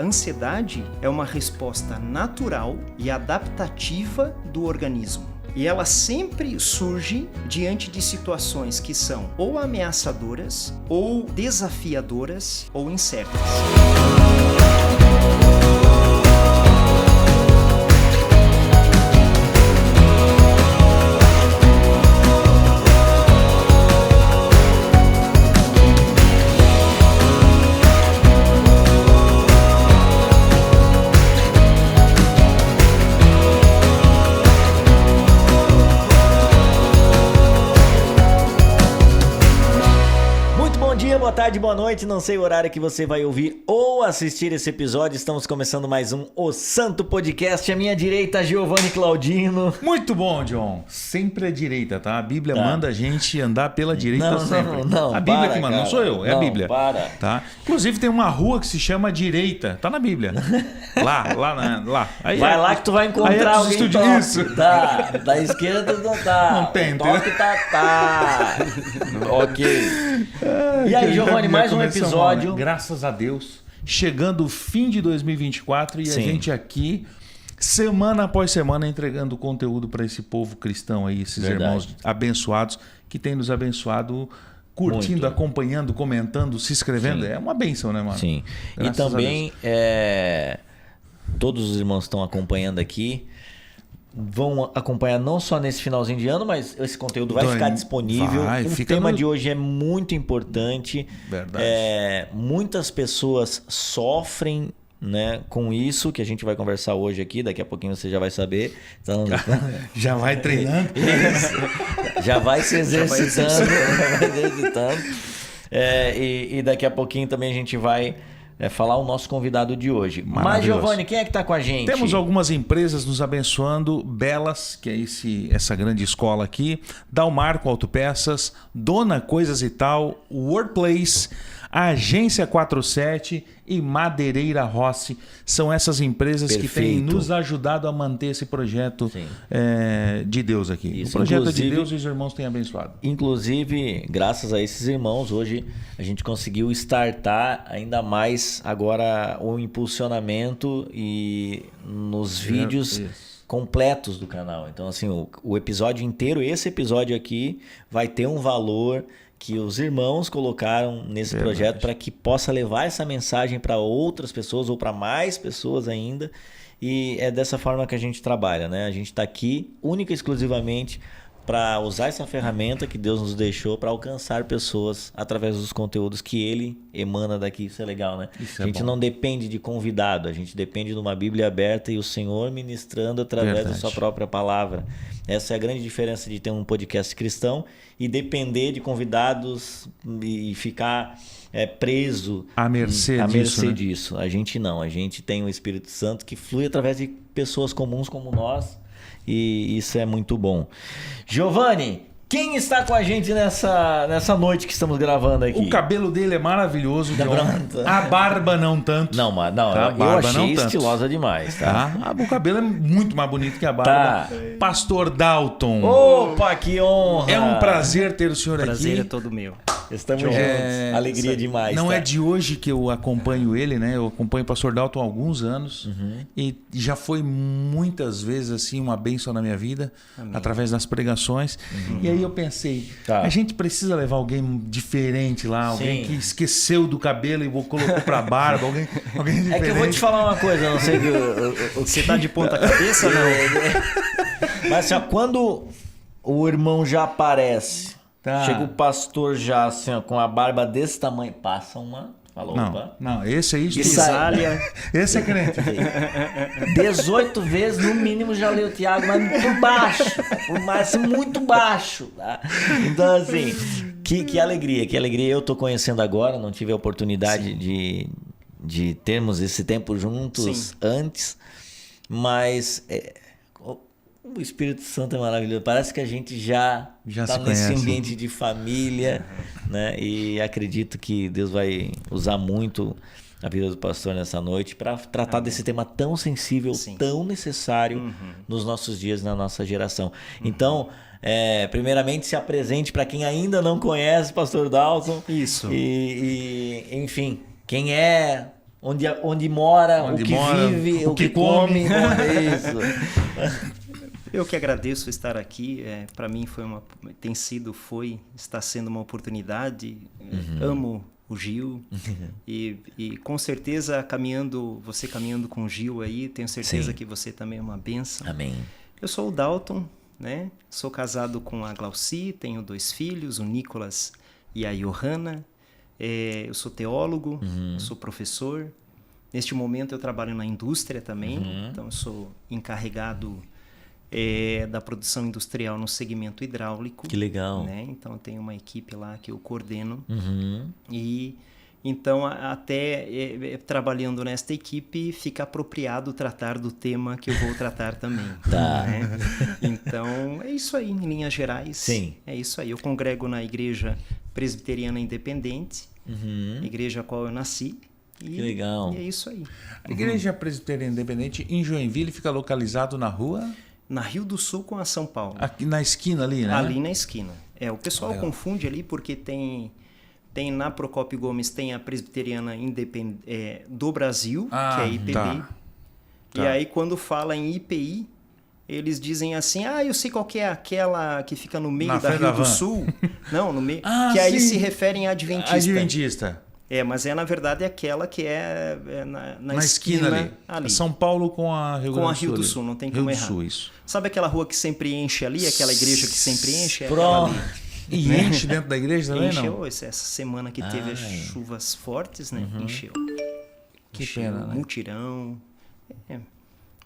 ansiedade é uma resposta natural e adaptativa do organismo. E ela sempre surge diante de situações que são ou ameaçadoras, ou desafiadoras, ou incertas. Boa tarde, boa noite, não sei o horário que você vai ouvir ou assistir esse episódio. Estamos começando mais um O Santo Podcast. À minha direita, Giovanni Claudino. Muito bom, John. Sempre à direita, tá? A Bíblia manda a gente andar pela direita sempre. Não, a Bíblia para, que manda, cara. não sou eu, é a Bíblia. Para. Tá? Inclusive tem uma rua que se chama Direita, tá na Bíblia. lá. Aí vai lá que tu vai encontrar alguém top. Isso. Tá, da esquerda não tá. Não tem, top tá. Ok. E aí, Giovanni, mais um episódio. Graças a Deus. Chegando o fim de 2024 e Sim. a gente aqui, semana após semana, entregando conteúdo para esse povo cristão aí, esses irmãos abençoados que têm nos abençoado, curtindo, acompanhando, comentando, se inscrevendo. Sim. É uma bênção, né, mano? Sim. Graças e também todos os irmãos que estão acompanhando aqui vão acompanhar não só nesse finalzinho de ano, mas esse conteúdo vai ficar disponível. O tema de hoje é muito importante. Verdade. Muitas pessoas sofrem, né, com isso que a gente vai conversar hoje aqui. Daqui a pouquinho você já vai saber. Então, já vai treinando. Já vai se exercitando. E daqui a pouquinho também a gente vai falar o nosso convidado de hoje. Mas, Giovanni, quem é que está com a gente? Temos algumas empresas nos abençoando. Belas, que é essa grande escola aqui. Dalmarco Autopeças, Dona Coisas e Tal, Workplace, Agência 47 e Madeireira Rossi. São essas empresas que têm nos ajudado a manter esse projeto de Deus aqui. Isso, o projeto é de Deus e os irmãos têm abençoado. Inclusive, graças a esses irmãos, hoje a gente conseguiu startar ainda mais agora o impulsionamento e nos vídeos completos do canal. Então, assim, o episódio inteiro, esse episódio aqui, vai ter um valor que os irmãos colocaram nesse projeto para que possa levar essa mensagem para outras pessoas ou para mais pessoas ainda. E é dessa forma que a gente trabalha, né? A gente está aqui única e exclusivamente para usar essa ferramenta que Deus nos deixou para alcançar pessoas através dos conteúdos que Ele emana daqui. Isso é legal, né? A gente não depende de convidado, a gente depende de uma Bíblia aberta e o Senhor ministrando através da sua própria palavra. Essa é a grande diferença de ter um podcast cristão e depender de convidados e ficar preso à mercê disso. A gente não, a gente tem o Espírito Santo que flui através de pessoas comuns como nós. E isso é muito bom. Giovanni, quem está com a gente nessa noite que estamos gravando aqui? O cabelo dele é maravilhoso, John. A barba não tanto. Não, eu achei estilosa demais, tá? O cabelo é muito mais bonito que a barba. Pastor Dalton. Opa, que honra! É um prazer ter o senhor aqui. Prazer é todo meu. Estamos juntos. Alegria demais. Não é de hoje que eu acompanho ele, né? Eu acompanho o pastor Dalton há alguns anos e já foi muitas vezes assim uma bênção na minha vida. Amém. Através das pregações. E aí eu pensei, a gente precisa levar alguém diferente lá, alguém que esqueceu do cabelo e colocou pra barba, alguém diferente. É que eu vou te falar uma coisa, eu não sei o que você tá de ponta cabeça, não. Mas assim, quando o irmão já aparece, chega o pastor já assim, ó, com a barba desse tamanho, passa uma... Falou, não, esse aí... Grisalha. Esse é crente. 18 vezes, no mínimo, já leu o Tiago, mas por baixo. Por mais, muito baixo. Tá? Então, assim, que alegria, que alegria. Eu tô conhecendo agora, não tive a oportunidade de termos esse tempo juntos antes, mas... O Espírito Santo é maravilhoso. Parece que a gente já está nesse ambiente de família, né? E acredito que Deus vai usar muito a vida do pastor nessa noite para tratar desse tema tão sensível, tão necessário nos nossos dias, na nossa geração. Então, primeiramente, se apresente para quem ainda não conhece o pastor Dalton. Isso. E enfim, quem é onde mora, o que vive, o que come. É isso. Eu que agradeço estar aqui. Para mim está sendo uma oportunidade. Amo o Gil e com certeza você caminhando com o Gil aí, tenho certeza que você também é uma bênção. Amém. Eu sou o Dalton, né? Sou casado com a Glauci, tenho 2 filhos, o Nicolas e a Johanna. Eu sou teólogo, sou professor. Neste momento eu trabalho na indústria também, então eu sou encarregado da produção industrial no segmento hidráulico. Que legal. Né? Então eu tenho uma equipe lá que eu coordeno. E então até trabalhando nesta equipe fica apropriado tratar do tema que eu vou tratar também. Tá. Né? Então é isso aí, em linhas gerais. Sim. É isso aí. Eu congrego na Igreja Presbiteriana Independente, igreja a qual eu nasci. Que legal. E é isso aí. A Igreja Presbiteriana Independente em Joinville fica localizado na rua? Na Rio do Sul com a São Paulo. Aqui na esquina ali, né? Ali na esquina. O pessoal confunde ali porque tem na Procópio Gomes tem a Presbiteriana do Brasil, que é a IPB. Tá. E aí quando fala em IPI, eles dizem assim, eu sei qual que é aquela que fica no meio da Rio do Sul. Não, no meio. Que aí se referem a Adventista. Adventista. Mas na verdade aquela que na esquina ali. São Paulo com a Rio Grande do Sul. Com a Rio do Sul, não tem como errar. Sul, isso. Sabe aquela rua que sempre enche ali, aquela igreja que sempre enche? Pronto. E enche dentro da igreja também, encheu, não? Essa semana que teve as chuvas fortes, né? Encheu. Que pena, né? Mutirão,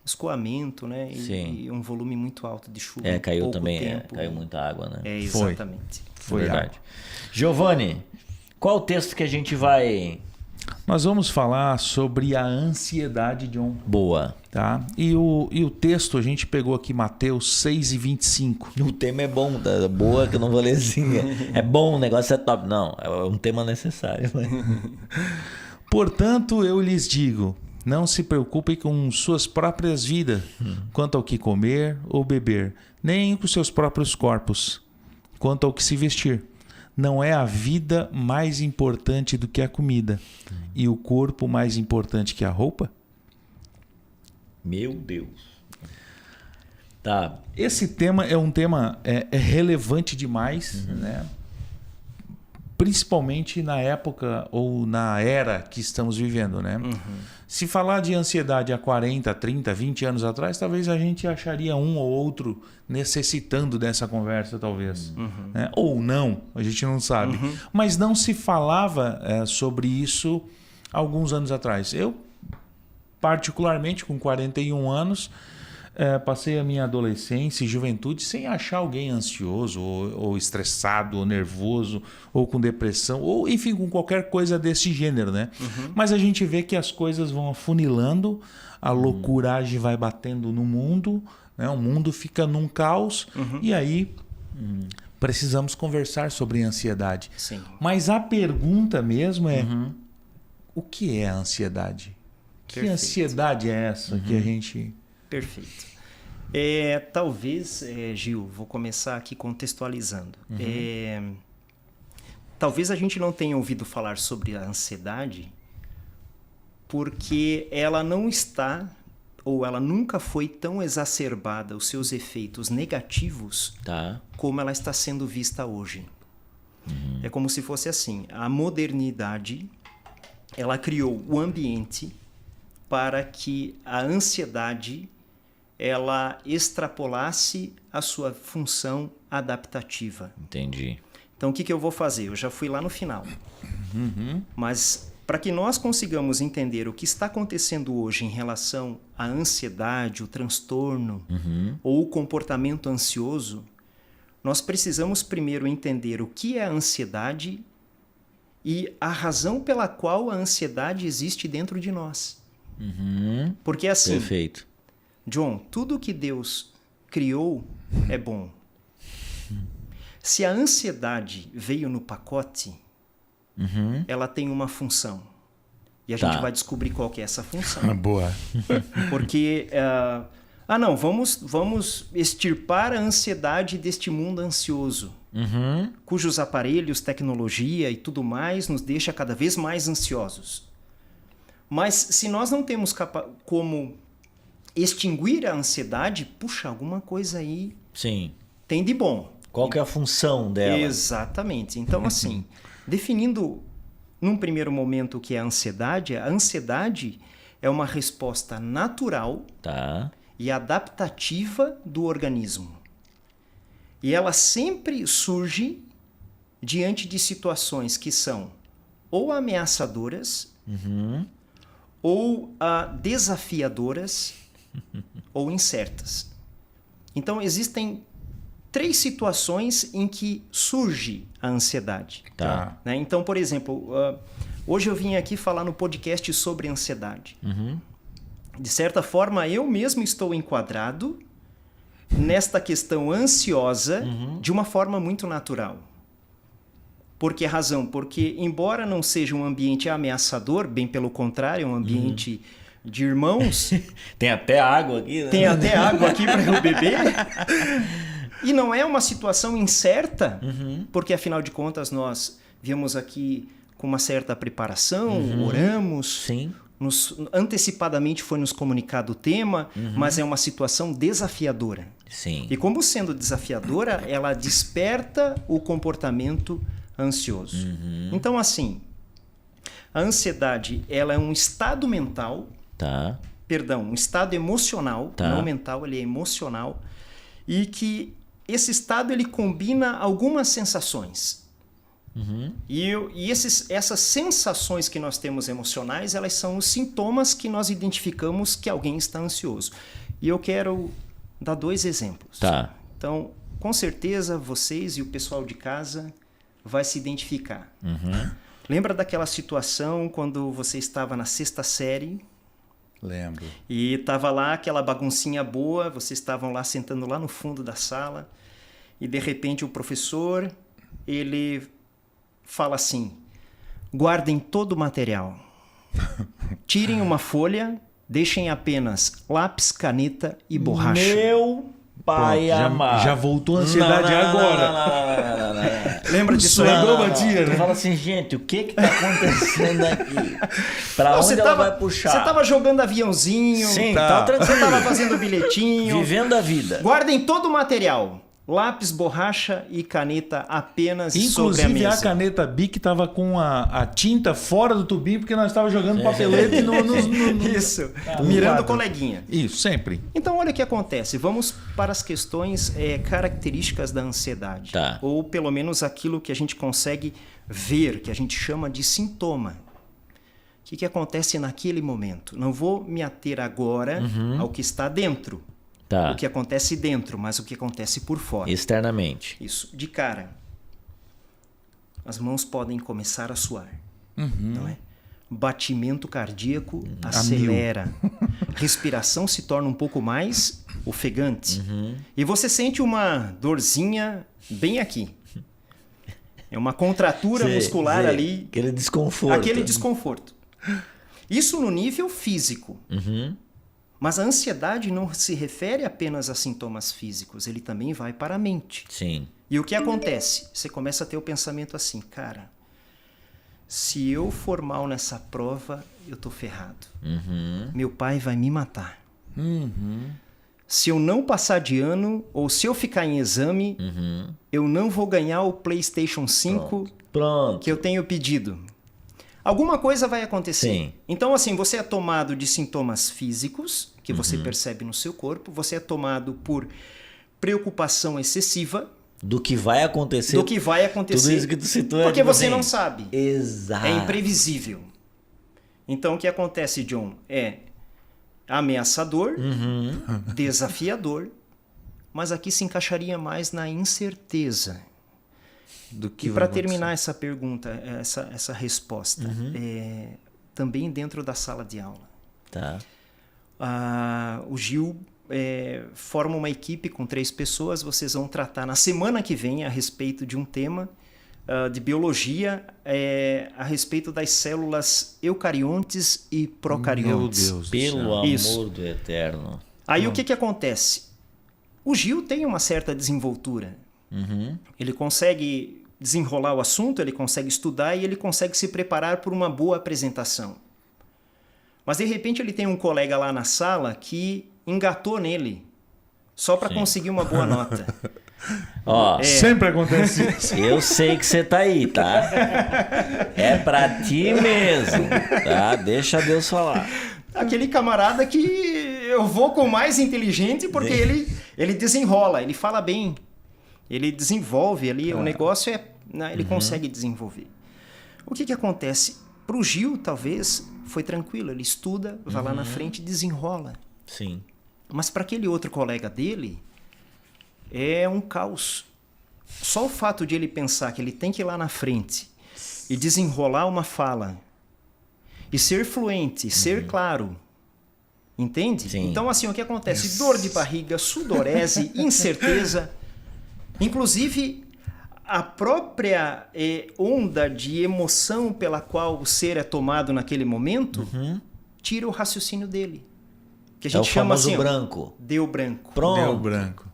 escoamento, né? E um volume muito alto de chuva. Caiu também, caiu muita água, né? Exatamente. Foi verdade. Giovanni, qual o texto que a gente vai... Nós vamos falar sobre a ansiedade, John. Boa. Tá? E o texto, a gente pegou aqui Mateus 6:25. O tema é bom, tá? Boa que eu não vou ler assim. É bom, o negócio é top. Não, é um tema necessário. Portanto, eu lhes digo, não se preocupem com suas próprias vidas, quanto ao que comer ou beber, nem com seus próprios corpos, quanto ao que se vestir. Não é a vida mais importante do que a comida e o corpo mais importante que a roupa? Meu Deus. Tá. Esse tema é um tema relevante demais, né? Principalmente na época ou na era que estamos vivendo, né? Se falar de ansiedade há 40, 30, 20 anos atrás, talvez a gente acharia um ou outro necessitando dessa conversa, talvez. Né? Ou não, a gente não sabe. Mas não se falava sobre isso alguns anos atrás. Eu, particularmente, com 41 anos, passei a minha adolescência e juventude sem achar alguém ansioso ou estressado ou nervoso ou com depressão ou enfim com qualquer coisa desse gênero, né? Mas a gente vê que as coisas vão afunilando, a loucuragem vai batendo no mundo, né? O mundo fica num caos e aí precisamos conversar sobre ansiedade. Sim. Mas a pergunta mesmo é o que é a ansiedade? Que ansiedade é essa que a gente... Perfeito. Talvez, Gil, vou começar aqui contextualizando. Talvez a gente não tenha ouvido falar sobre a ansiedade porque ela não está ou ela nunca foi tão exacerbada, os seus efeitos negativos, como ela está sendo vista hoje. É como se fosse assim, a modernidade ela criou o ambiente para que a ansiedade ela extrapolasse a sua função adaptativa. Entendi. Então, o que eu vou fazer? Eu já fui lá no final. Mas, para que nós consigamos entender o que está acontecendo hoje em relação à ansiedade, o transtorno ou o comportamento ansioso, nós precisamos primeiro entender o que é a ansiedade e a razão pela qual a ansiedade existe dentro de nós. Porque assim... Perfeito. John, tudo que Deus criou é bom. Se a ansiedade veio no pacote, ela tem uma função. E a gente vai descobrir qual que é essa função. Boa. Porque, não, vamos extirpar a ansiedade deste mundo ansioso, cujos aparelhos, tecnologia e tudo mais nos deixa cada vez mais ansiosos. Mas se nós não temos como extinguir a ansiedade, puxa, alguma coisa aí Sim. tem de bom. Qual que é a função dela? Exatamente. Então, assim, definindo num primeiro momento o que é a ansiedade é uma resposta natural Tá. e adaptativa do organismo. E ela sempre surge diante de situações que são ou ameaçadoras, ou desafiadoras, ou incertas. Então, existem 3 situações em que surge a ansiedade. Tá. Né? Então, por exemplo, hoje eu vim aqui falar no podcast sobre ansiedade. De certa forma, eu mesmo estou enquadrado nesta questão ansiosa de uma forma muito natural. Por que razão? Porque, embora não seja um ambiente ameaçador, bem pelo contrário, é um ambiente de irmãos. Tem até água aqui, né? Tem até água aqui para eu beber. E não é uma situação incerta, porque, afinal de contas, nós viemos aqui com uma certa preparação, oramos, Sim. Antecipadamente foi nos comunicado o tema, mas é uma situação desafiadora. Sim. E como sendo desafiadora, ela desperta o comportamento ansioso. Então, assim, a ansiedade, ela é um estado mental, Tá. perdão, um estado emocional, Tá. não mental, ele é emocional, e que esse estado ele combina algumas sensações. E essas sensações que nós temos emocionais, elas são os sintomas que nós identificamos que alguém está ansioso. E eu quero dar 2 exemplos. Tá. Então, com certeza, vocês e o pessoal de casa vai se identificar. Lembra daquela situação quando você estava na 6ª série Lembro. e estava lá aquela baguncinha boa, vocês estavam lá sentando lá no fundo da sala e de repente o professor, ele fala assim: guardem todo o material, tirem uma folha, deixem apenas lápis, caneta e borracha. Meu pai amado. Já voltou a ansiedade agora. Não. Lembra disso aí? batia, Tu né? fala assim, gente, o que tá acontecendo aqui? Pra onde Você ela vai puxar? Você estava jogando aviãozinho, Sim, Tá. tá você tranquilo. estava fazendo bilhetinho. Vivendo a vida. Guardem todo o material. Lápis, borracha e caneta apenas sobre a Inclusive mesa. a caneta Bic tava com a tinta fora do tubinho porque nós estávamos jogando papelete no Isso, no mirando o quadro. coleguinha. Isso, sempre. Então, olha o que acontece. Vamos para as questões características da ansiedade. Tá. Ou pelo menos aquilo que a gente consegue ver, que a gente chama de sintoma. O que acontece naquele momento? Não vou me ater agora ao que está dentro. Tá. O que acontece dentro, mas o que acontece por fora. Externamente. Isso. De cara, as mãos podem começar a suar. Não é? Batimento cardíaco acelera. Respiração se torna um pouco mais ofegante. E você sente uma dorzinha bem aqui. É uma contratura muscular ali. Aquele desconforto. Aquele desconforto. Isso no nível físico. Mas a ansiedade não se refere apenas a sintomas físicos, ele também vai para a mente. Sim. E o que acontece? Você começa a ter o pensamento assim, cara, se eu for mal nessa prova, eu tô ferrado. Meu pai vai me matar. Se eu não passar de ano, ou se eu ficar em exame, eu não vou ganhar o PlayStation 5 Pronto. que eu tenho pedido. Alguma coisa vai acontecer. Sim. Então, assim, você é tomado de sintomas físicos, que você percebe no seu corpo, você é tomado por preocupação excessiva Do que vai acontecer. do que vai acontecer. Tudo isso que tu citou é porque tipo você assim, não sabe. Exato. É imprevisível. Então, o que acontece, John, é ameaçador, desafiador, mas aqui se encaixaria mais na incerteza. Do que E vai para acontecer. terminar essa pergunta, essa resposta, também dentro da sala de aula, Tá. o Gil forma uma equipe com 3 pessoas. Vocês vão tratar na semana que vem a respeito de um tema de biologia, a respeito das células eucariontes e procariontes. Meu Deus do Pelo céu. amor Isso. do eterno. Aí o que acontece? O Gil tem uma certa desenvoltura. Ele consegue desenrolar o assunto, ele consegue estudar e ele consegue se preparar por uma boa apresentação. Mas de repente ele tem um colega lá na sala que engatou nele só para conseguir uma boa nota. Ó, Sempre acontece isso. eu sei que você tá aí, tá? É pra ti mesmo, tá? Deixa Deus falar. Aquele camarada que eu vou com o mais inteligente porque ele desenrola, ele fala bem, ele desenvolve ali, o negócio ele consegue desenvolver. O que acontece? Pro Gil, talvez, foi tranquilo, ele estuda, vai lá na frente e desenrola. Sim. Mas para aquele outro colega dele, é um caos. Só o fato de ele pensar que ele tem que ir lá na frente e desenrolar uma fala e ser fluente, ser claro, entende? Sim. Então, assim, o que acontece? Dor de barriga, sudorese, incerteza, inclusive a própria onda de emoção pela qual o ser é tomado naquele momento tira o raciocínio dele. Que a gente chama assim, branco. Deu branco. Pronto. Deu branco.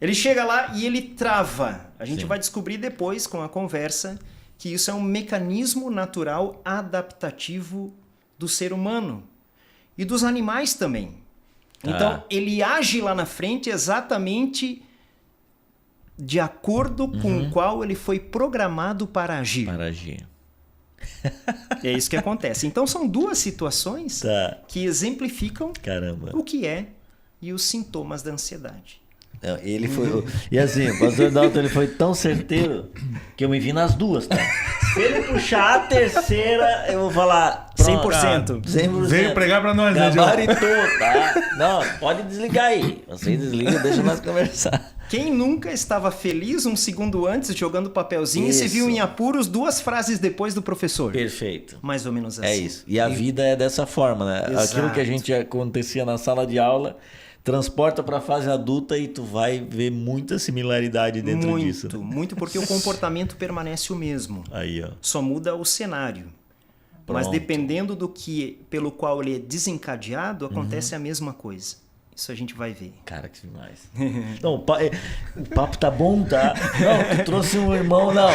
Ele chega lá e ele trava. A gente vai descobrir depois, com a conversa, que isso é um mecanismo natural adaptativo do ser humano e dos animais também. Então, ele age lá na frente exatamente de acordo com o qual ele foi programado para agir. Para agir. É isso que acontece. Então, são duas situações que exemplificam Caramba. o que é e os sintomas da ansiedade. Não, ele foi. E assim, o pastor Dalton ele foi tão certeiro que eu me vi nas duas, tá? Se ele puxar a terceira, eu vou falar. 100%. 100%. Veio pregar pra nós, né, Gil? Gabaritou, tá? Não, pode desligar aí. Você desliga, deixa nós conversar. Quem nunca estava feliz um segundo antes jogando papelzinho e se viu em apuros 2 frases depois do professor? Perfeito. Mais ou menos assim. É isso. E a vida é dessa forma, né? Exato. Aquilo que a gente acontecia na sala de aula, transporta para a fase adulta e tu vai ver muita similaridade dentro disso. Né? Muito, porque o comportamento permanece o mesmo. Aí, ó. Só muda o cenário. Pronto. Mas dependendo do que pelo qual ele é desencadeado, acontece a mesma coisa. Isso a gente vai ver. Cara, que demais. Não, o papo tá bom, tá? Não, tu trouxe um irmão, não.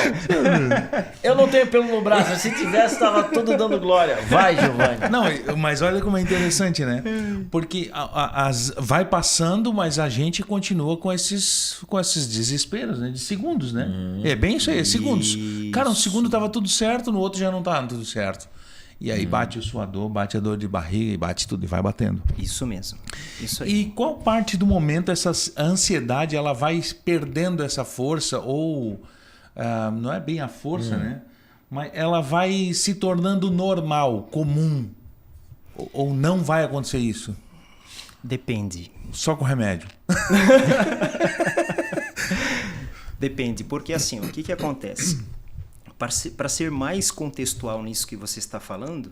Eu não tenho pelo no braço. Se tivesse, tava tudo dando glória. Vai, Giovanni. Não, mas olha como é interessante, né? Porque vai passando, mas a gente continua com esses desesperos, né? De segundos, né? É bem isso aí, é segundos. Cara, um segundo tava tudo certo, no outro já não tava tudo certo. E aí bate o suador, bate a dor de barriga e bate tudo e vai batendo. Isso mesmo. Isso aí. E qual parte do momento essa ansiedade ela vai perdendo essa força ou não é bem a força, né? Mas ela vai se tornando normal, comum ou não vai acontecer isso? Depende. Só com remédio. Depende, porque assim, o que acontece? Para ser mais contextual nisso que você está falando,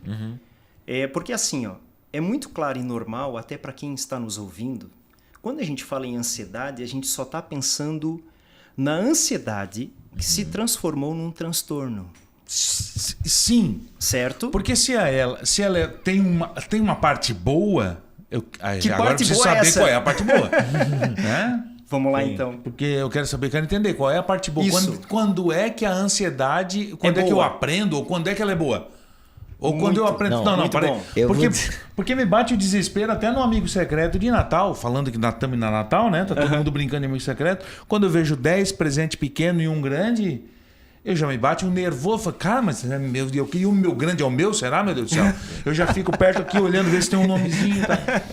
porque assim, é muito claro e normal, até para quem está nos ouvindo, quando a gente fala em ansiedade, a gente só está pensando na ansiedade que se transformou num transtorno. Sim. Certo? Porque se ela tem uma parte boa, agora parte preciso boa é saber essa? qual é a parte boa. Né? Vamos lá então. Porque eu quero entender qual é a parte boa. Isso. Quando é que a ansiedade, quando é que eu boa. aprendo, ou quando é que ela é boa? Ou Muito. quando eu aprendo... Não, muito parei. bom. Porque me bate o desespero até no amigo secreto de Natal, falando que estamos na Natal, né? Tá todo mundo brincando de amigo secreto. Quando eu vejo 10 presentes pequenos e um grande... Eu já me bate um nervoso, falo, cara, mas eu queria o meu grande é o meu, será, meu Deus do céu? Eu já fico perto aqui olhando, ver se tem um nomezinho. Tá?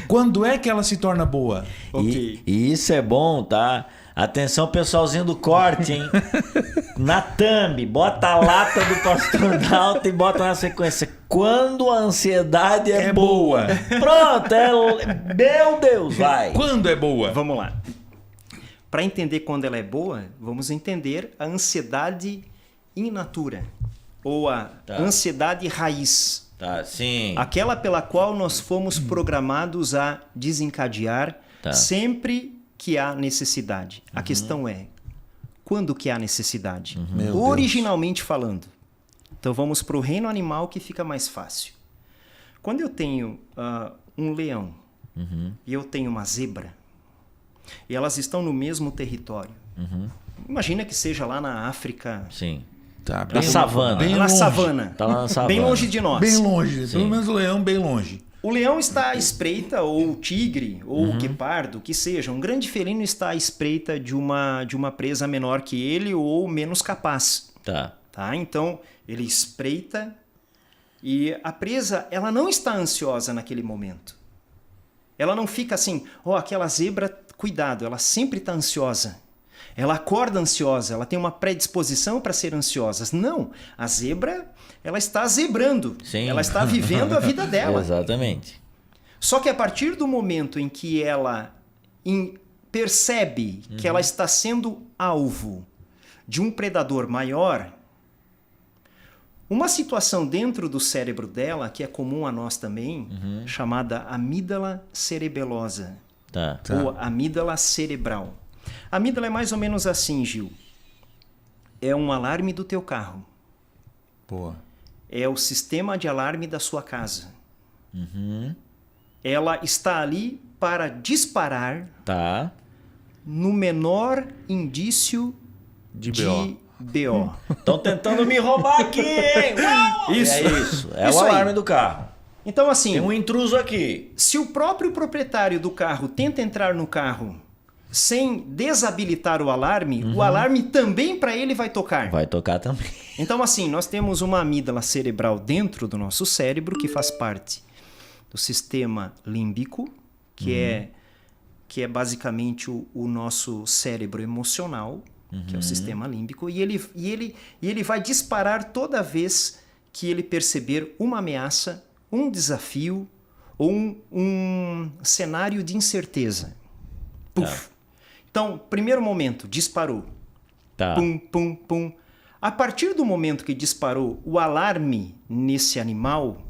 Quando é que ela se torna boa? Ok. E isso é bom, tá? Atenção, pessoalzinho do corte, hein? Na thumb, bota a lata do pastor Dalton e bota na sequência. Quando a ansiedade é boa. Pronto, meu Deus, vai. Quando é boa? Vamos lá. Para entender quando ela é boa, vamos entender a ansiedade in natura, ou a ansiedade raiz. Tá, sim. Aquela pela qual nós fomos programados a desencadear sempre que há necessidade. A questão é, quando que há necessidade? Originalmente falando. Então vamos para o reino animal que fica mais fácil. Quando eu tenho um leão e eu tenho uma zebra, e elas estão no mesmo território. Imagina que seja lá na África, Sim. Tá, na savana. Bem na longe. savana. Tá lá na savana. Bem longe de nós. Bem longe, Sim. pelo menos o leão bem longe. O leão está à espreita, ou o tigre, ou o guepardo, que seja. Um grande felino está à espreita de uma presa menor que ele ou menos capaz. Tá. Tá? Então, ele espreita e a presa, ela não está ansiosa naquele momento. Ela não fica assim, aquela zebra, cuidado, ela sempre está ansiosa. Ela acorda ansiosa, ela tem uma predisposição para ser ansiosa. Não, a zebra, ela está zebrando. Sim. Ela está vivendo a vida dela. Exatamente. Só que a partir do momento em que ela percebe que ela está sendo alvo de um predador maior, uma situação dentro do cérebro dela, que é comum a nós também, chamada amígdala cerebelosa, Tá. ou amígdala cerebral. A amígdala é mais ou menos assim, Gil. É um alarme do teu carro. Boa. É o sistema de alarme da sua casa. Ela está ali para disparar Tá. no menor indício De de BO. Estão tentando me roubar aqui, hein? Isso. É isso. É Isso o aí. alarme do carro. Então, assim, Tem um intruso aqui. se o próprio proprietário do carro tenta entrar no carro sem desabilitar o alarme também para ele vai tocar. Vai tocar também. Então, assim, nós temos uma amígdala cerebral dentro do nosso cérebro que faz parte do sistema límbico, que é basicamente o nosso cérebro emocional, que é o sistema límbico, e ele vai disparar toda vez que ele perceber uma ameaça, um desafio ou um cenário de incerteza. Puf. Então, primeiro momento, disparou. Tá. Pum, pum, pum. A partir do momento que disparou o alarme nesse animal,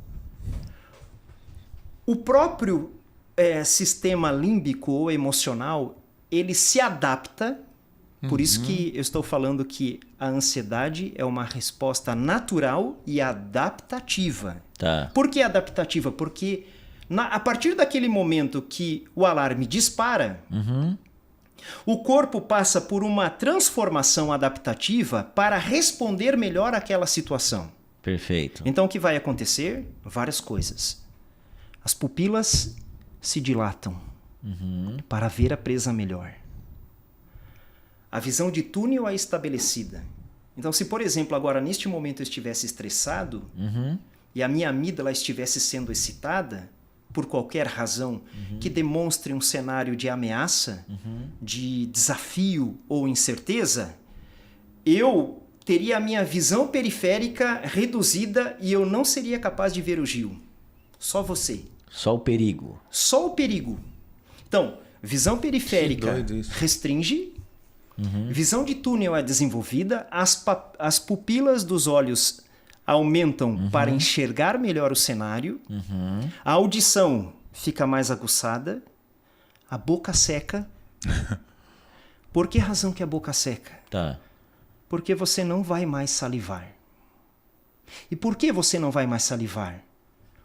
o próprio sistema límbico ou emocional, ele se adapta. Por isso que eu estou falando que a ansiedade é uma resposta natural e adaptativa. Tá. Por que adaptativa? Porque a partir daquele momento que o alarme dispara, o corpo passa por uma transformação adaptativa para responder melhor àquela situação. Perfeito. Então, o que vai acontecer? Várias coisas. As pupilas se dilatam para ver a presa melhor. A visão de túnel é estabelecida. Então, se, por exemplo, agora neste momento eu estivesse estressado e a minha amígdala estivesse sendo excitada, por qualquer razão que demonstre um cenário de ameaça, de desafio ou incerteza, eu teria a minha visão periférica reduzida e eu não seria capaz de ver o Gil. Só você. Só o perigo. Só o perigo. Então, visão periférica Que doido isso. restringe, visão de túnel é desenvolvida, as pupilas dos olhos aumentam para enxergar melhor o cenário, a audição fica mais aguçada, a boca seca. Por que razão que a boca seca? Tá. Porque você não vai mais salivar. E por que você não vai mais salivar?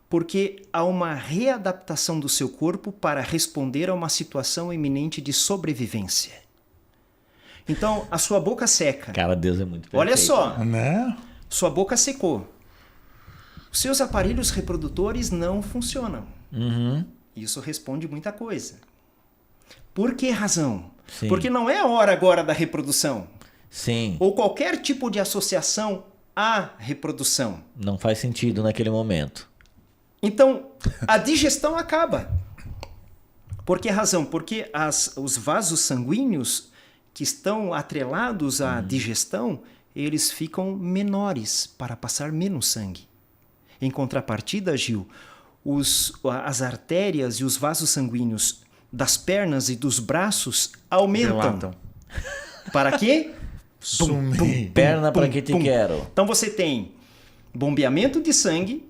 Porque há uma readaptação do seu corpo para responder a uma situação iminente de sobrevivência. Então, a sua boca seca. Cara, Deus é muito perfeito. Olha só, Né? sua boca secou. Os seus aparelhos reprodutores não funcionam. Isso responde muita coisa. Por que razão? Sim. Porque não é a hora agora da reprodução. Sim. Ou qualquer tipo de associação à reprodução. Não faz sentido naquele momento. Então, a digestão acaba. Por que razão? Porque os vasos sanguíneos que estão atrelados à digestão, eles ficam menores para passar menos sangue. Em contrapartida, Gil, as artérias e os vasos sanguíneos das pernas e dos braços aumentam. Relatam. Para quê? Sumir. Perna pra que te quero. Então você tem bombeamento de sangue.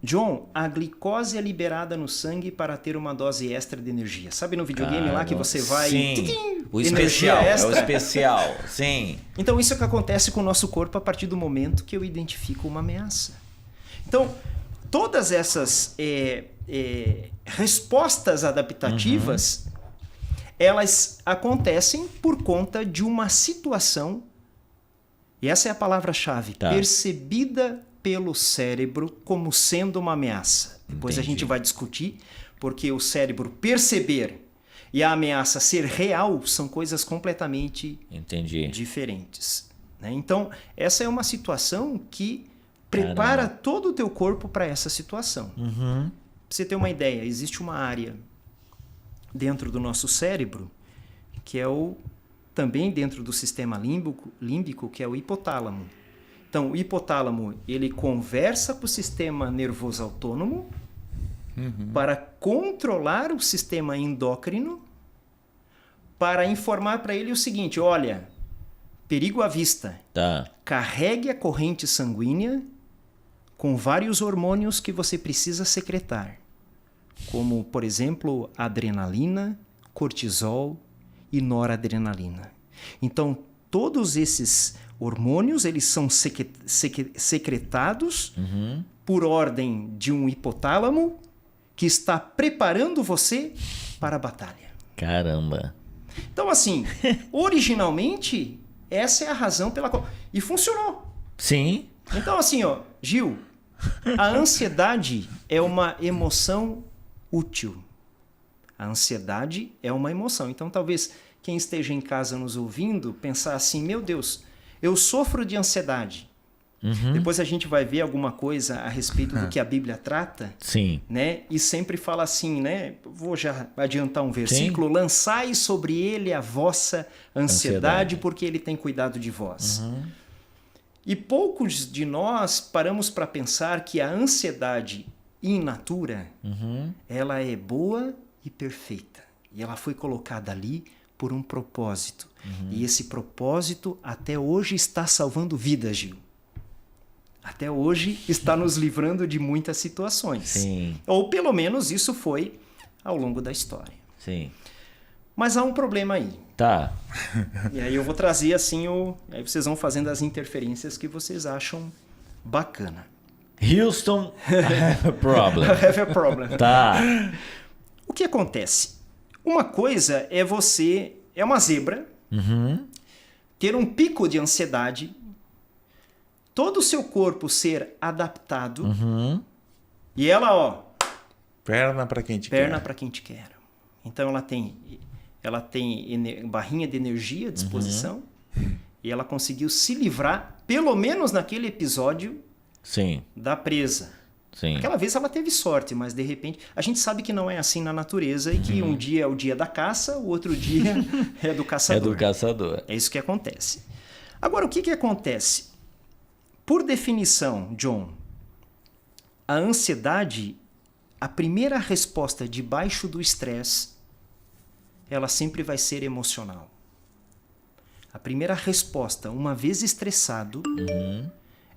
John, a glicose é liberada no sangue para ter uma dose extra de energia. Sabe no videogame lá que você vai... Sim. Tiquim, O energia especial. É o extra? especial. Sim. Então isso é o que acontece com o nosso corpo a partir do momento que eu identifico uma ameaça. Então, todas essas respostas adaptativas, elas acontecem por conta de uma situação E essa é a palavra-chave. Tá. Percebida pelo cérebro como sendo uma ameaça. Depois Entendi. a gente vai discutir, porque o cérebro perceber e a ameaça ser real são coisas completamente Entendi. diferentes. Né? Então, essa é uma situação que prepara todo o teu corpo para essa situação. Uhum. Pra você ter uma ideia, existe uma área dentro do nosso cérebro que é também dentro do sistema límbico, que é o hipotálamo. Então, o hipotálamo, ele conversa com o sistema nervoso autônomo para controlar o sistema endócrino, para informar para ele o seguinte: olha, perigo à vista. Tá. Carregue a corrente sanguínea com vários hormônios que você precisa secretar, como, por exemplo, adrenalina, cortisol e noradrenalina. Então, todos esses hormônios, eles são secretados por ordem de um hipotálamo que está preparando você para a batalha. Caramba. Então, assim, originalmente, essa é a razão pela qual... E funcionou. Sim. Então, assim, ó, Gil, a ansiedade é uma emoção útil. A ansiedade é uma emoção. Então, talvez quem esteja em casa nos ouvindo pensar assim: meu Deus, eu sofro de ansiedade. Depois a gente vai ver alguma coisa a respeito do que a Bíblia trata. Sim. Né? E sempre fala assim, né? Vou já adiantar um versículo: lançai sobre ele a vossa ansiedade, porque ele tem cuidado de vós. E poucos de nós paramos para pensar que a ansiedade in natura, ela é boa e perfeita. E ela foi colocada ali por um propósito. E esse propósito até hoje está salvando vidas, Gil. Até hoje está nos livrando de muitas situações. Sim. Ou pelo menos isso foi ao longo da história. Sim. Mas há um problema aí. Tá. E aí eu vou trazer assim aí vocês vão fazendo as interferências que vocês acham bacana. Houston, I have a problem. I have a problem. Tá. O que acontece? Uma coisa é você... É uma zebra. Ter um pico de ansiedade. Todo o seu corpo ser adaptado. E ela, ó... Perna para quem te Perna quer. para quem te quer. Então ela tem barrinha de energia à disposição. E ela conseguiu se livrar, pelo menos naquele episódio, Sim. da presa. Sim. Aquela vez ela teve sorte, mas de repente... A gente sabe que não é assim na natureza e que um dia é o dia da caça, o outro dia é do caçador. É do caçador. É isso que acontece. Agora, o que acontece? Por definição, John, a ansiedade, a primeira resposta debaixo do estresse, ela sempre vai ser emocional. A primeira resposta, uma vez estressado,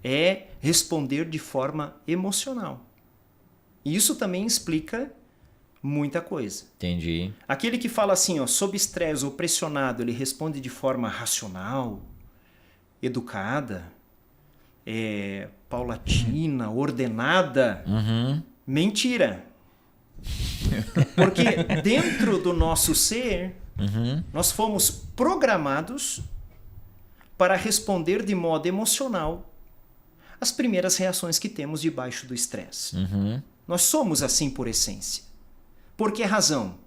é responder de forma emocional. E isso também explica muita coisa. Entendi. Aquele que fala assim, ó, sob estresse ou pressionado, ele responde de forma racional, educada, paulatina, ordenada. Mentira. Porque dentro do nosso ser, nós fomos programados para responder de modo emocional as primeiras reações que temos debaixo do estresse. Nós somos assim por essência. Por que razão?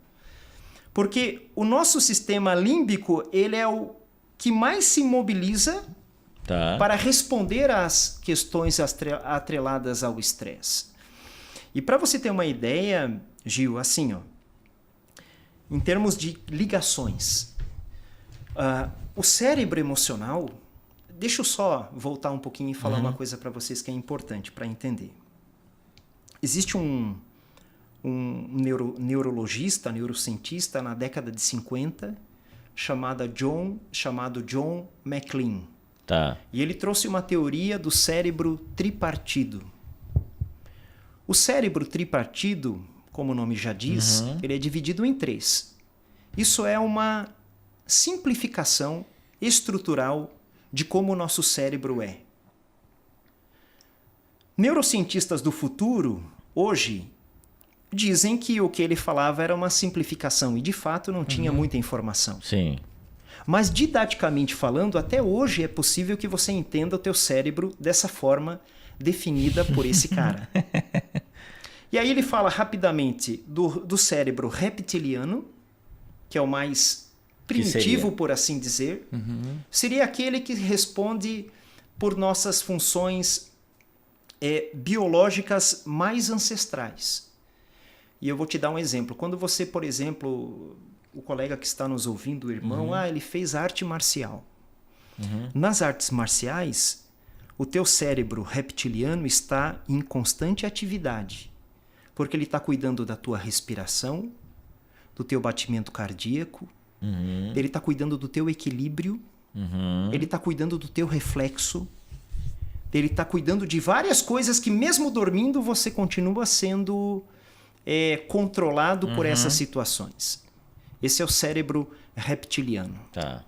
Porque o nosso sistema límbico, ele é o que mais se mobiliza para responder às questões atreladas ao estresse. E para você ter uma ideia, Gil, assim, ó, em termos de ligações, o cérebro emocional... Deixa eu só voltar um pouquinho e falar uma coisa para vocês que é importante para entender. Existe um neurologista, neurocientista na década de 50 chamado John McLean. Tá. E ele trouxe uma teoria do cérebro tripartido. O cérebro tripartido, como o nome já diz, ele é dividido em 3. Isso é uma simplificação estrutural de como o nosso cérebro é. Neurocientistas do futuro, hoje, dizem que o que ele falava era uma simplificação e, de fato, não tinha muita informação. Sim. Mas didaticamente falando, até hoje é possível que você entenda o teu cérebro dessa forma definida por esse cara. E aí ele fala rapidamente do cérebro reptiliano, que é o mais primitivo, por assim dizer. Seria aquele que responde por nossas funções biológicas mais ancestrais. E eu vou te dar um exemplo. Quando você, por exemplo, o colega que está nos ouvindo, o irmão, ele fez arte marcial. Nas artes marciais, o teu cérebro reptiliano está em constante atividade, porque ele está cuidando da tua respiração, do teu batimento cardíaco, ele está cuidando do teu equilíbrio, ele está cuidando do teu reflexo, ele está cuidando de várias coisas que mesmo dormindo você continua sendo controlado por essas situações. Esse é o cérebro reptiliano. Tá.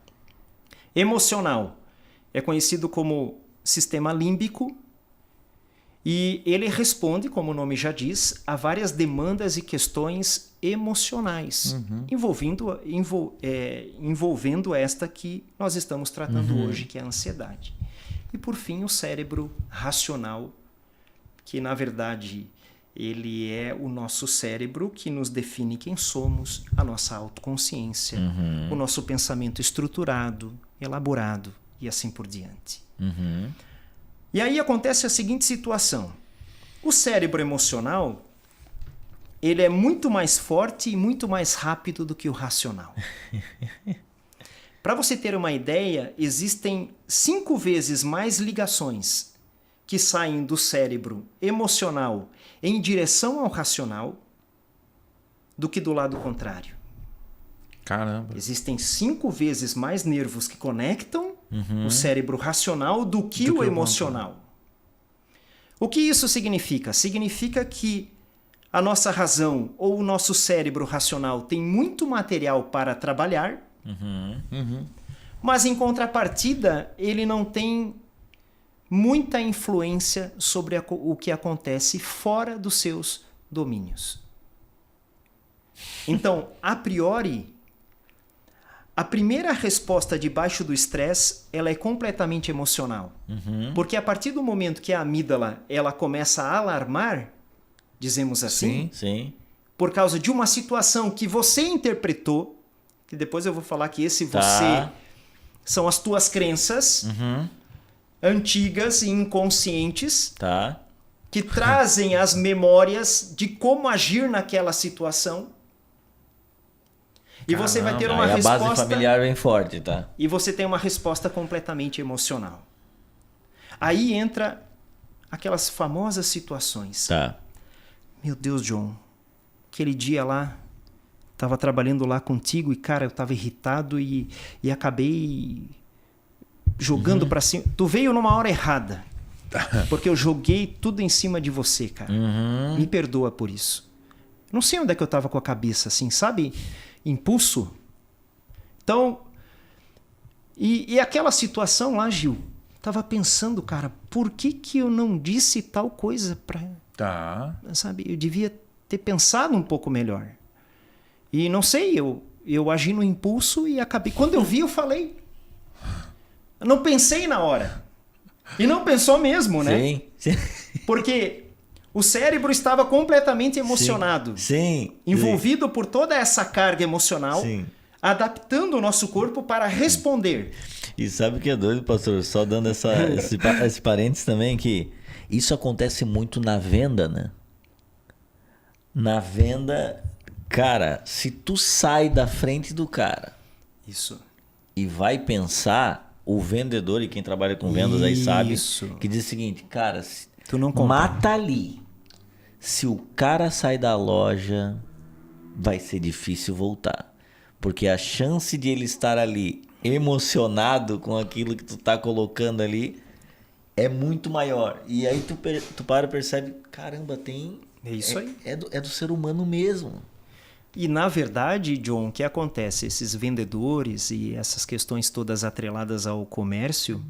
Emocional é conhecido como sistema límbico e ele responde, como o nome já diz, a várias demandas e questões emocionais, envolvendo esta que nós estamos tratando hoje, que é a ansiedade. E por fim, o cérebro racional, que na verdade ele é o nosso cérebro que nos define quem somos, a nossa autoconsciência, o nosso pensamento estruturado, elaborado e assim por diante. E aí acontece a seguinte situação. O cérebro emocional, ele é muito mais forte e muito mais rápido do que o racional. Para você ter uma ideia, existem 5 vezes mais ligações que saem do cérebro emocional em direção ao racional do que do lado contrário. Caramba. Existem 5 vezes mais nervos que conectam o cérebro racional do que o emocional. O que isso significa? Significa que a nossa razão ou o nosso cérebro racional tem muito material para trabalhar, mas em contrapartida ele não tem muita influência sobre o que acontece fora dos seus domínios. Então, a priori, a primeira resposta debaixo do estresse, ela é completamente emocional. Porque a partir do momento que a amígdala ela começa a alarmar, dizemos assim, Sim. por causa de uma situação que você interpretou, que depois eu vou falar que esse você são as tuas crenças antigas e inconscientes, que trazem as memórias de como agir naquela situação. E você vai ter uma resposta... a base familiar vem forte, tá? E você tem uma resposta completamente emocional. Aí entra aquelas famosas situações. Tá. Meu Deus, John, aquele dia lá, tava trabalhando lá contigo e, cara, eu tava irritado e acabei jogando pra cima. Tu veio numa hora errada, porque eu joguei tudo em cima de você, cara. Me perdoa por isso. Não sei onde é que eu tava com a cabeça, assim, sabe? Impulso. Então, e aquela situação lá, Gil, tava pensando, cara, por que eu não disse tal coisa pra... Sabe, eu devia ter pensado um pouco melhor. E não sei, eu agi no impulso e acabei... Quando eu vi, eu falei. Eu não pensei na hora. E não pensou mesmo, né? Sim. Porque o cérebro estava completamente emocionado. Sim. Envolvido por toda essa carga emocional, adaptando o nosso corpo para responder. E sabe o que é doido, pastor? Só dando esse parênteses também, que isso acontece muito na venda, né? Na venda, cara, se tu sai da frente do cara e vai pensar, o vendedor e quem trabalha com vendas aí sabe, que diz o seguinte, cara, tu não compra. Mata ali. Se o cara sai da loja, vai ser difícil voltar. Porque a chance de ele estar ali emocionado com aquilo que tu tá colocando ali é muito maior. E aí tu para e percebe, caramba, tem... É isso aí. É do ser humano mesmo. E na verdade, John, o que acontece? Esses vendedores e essas questões todas atreladas ao comércio,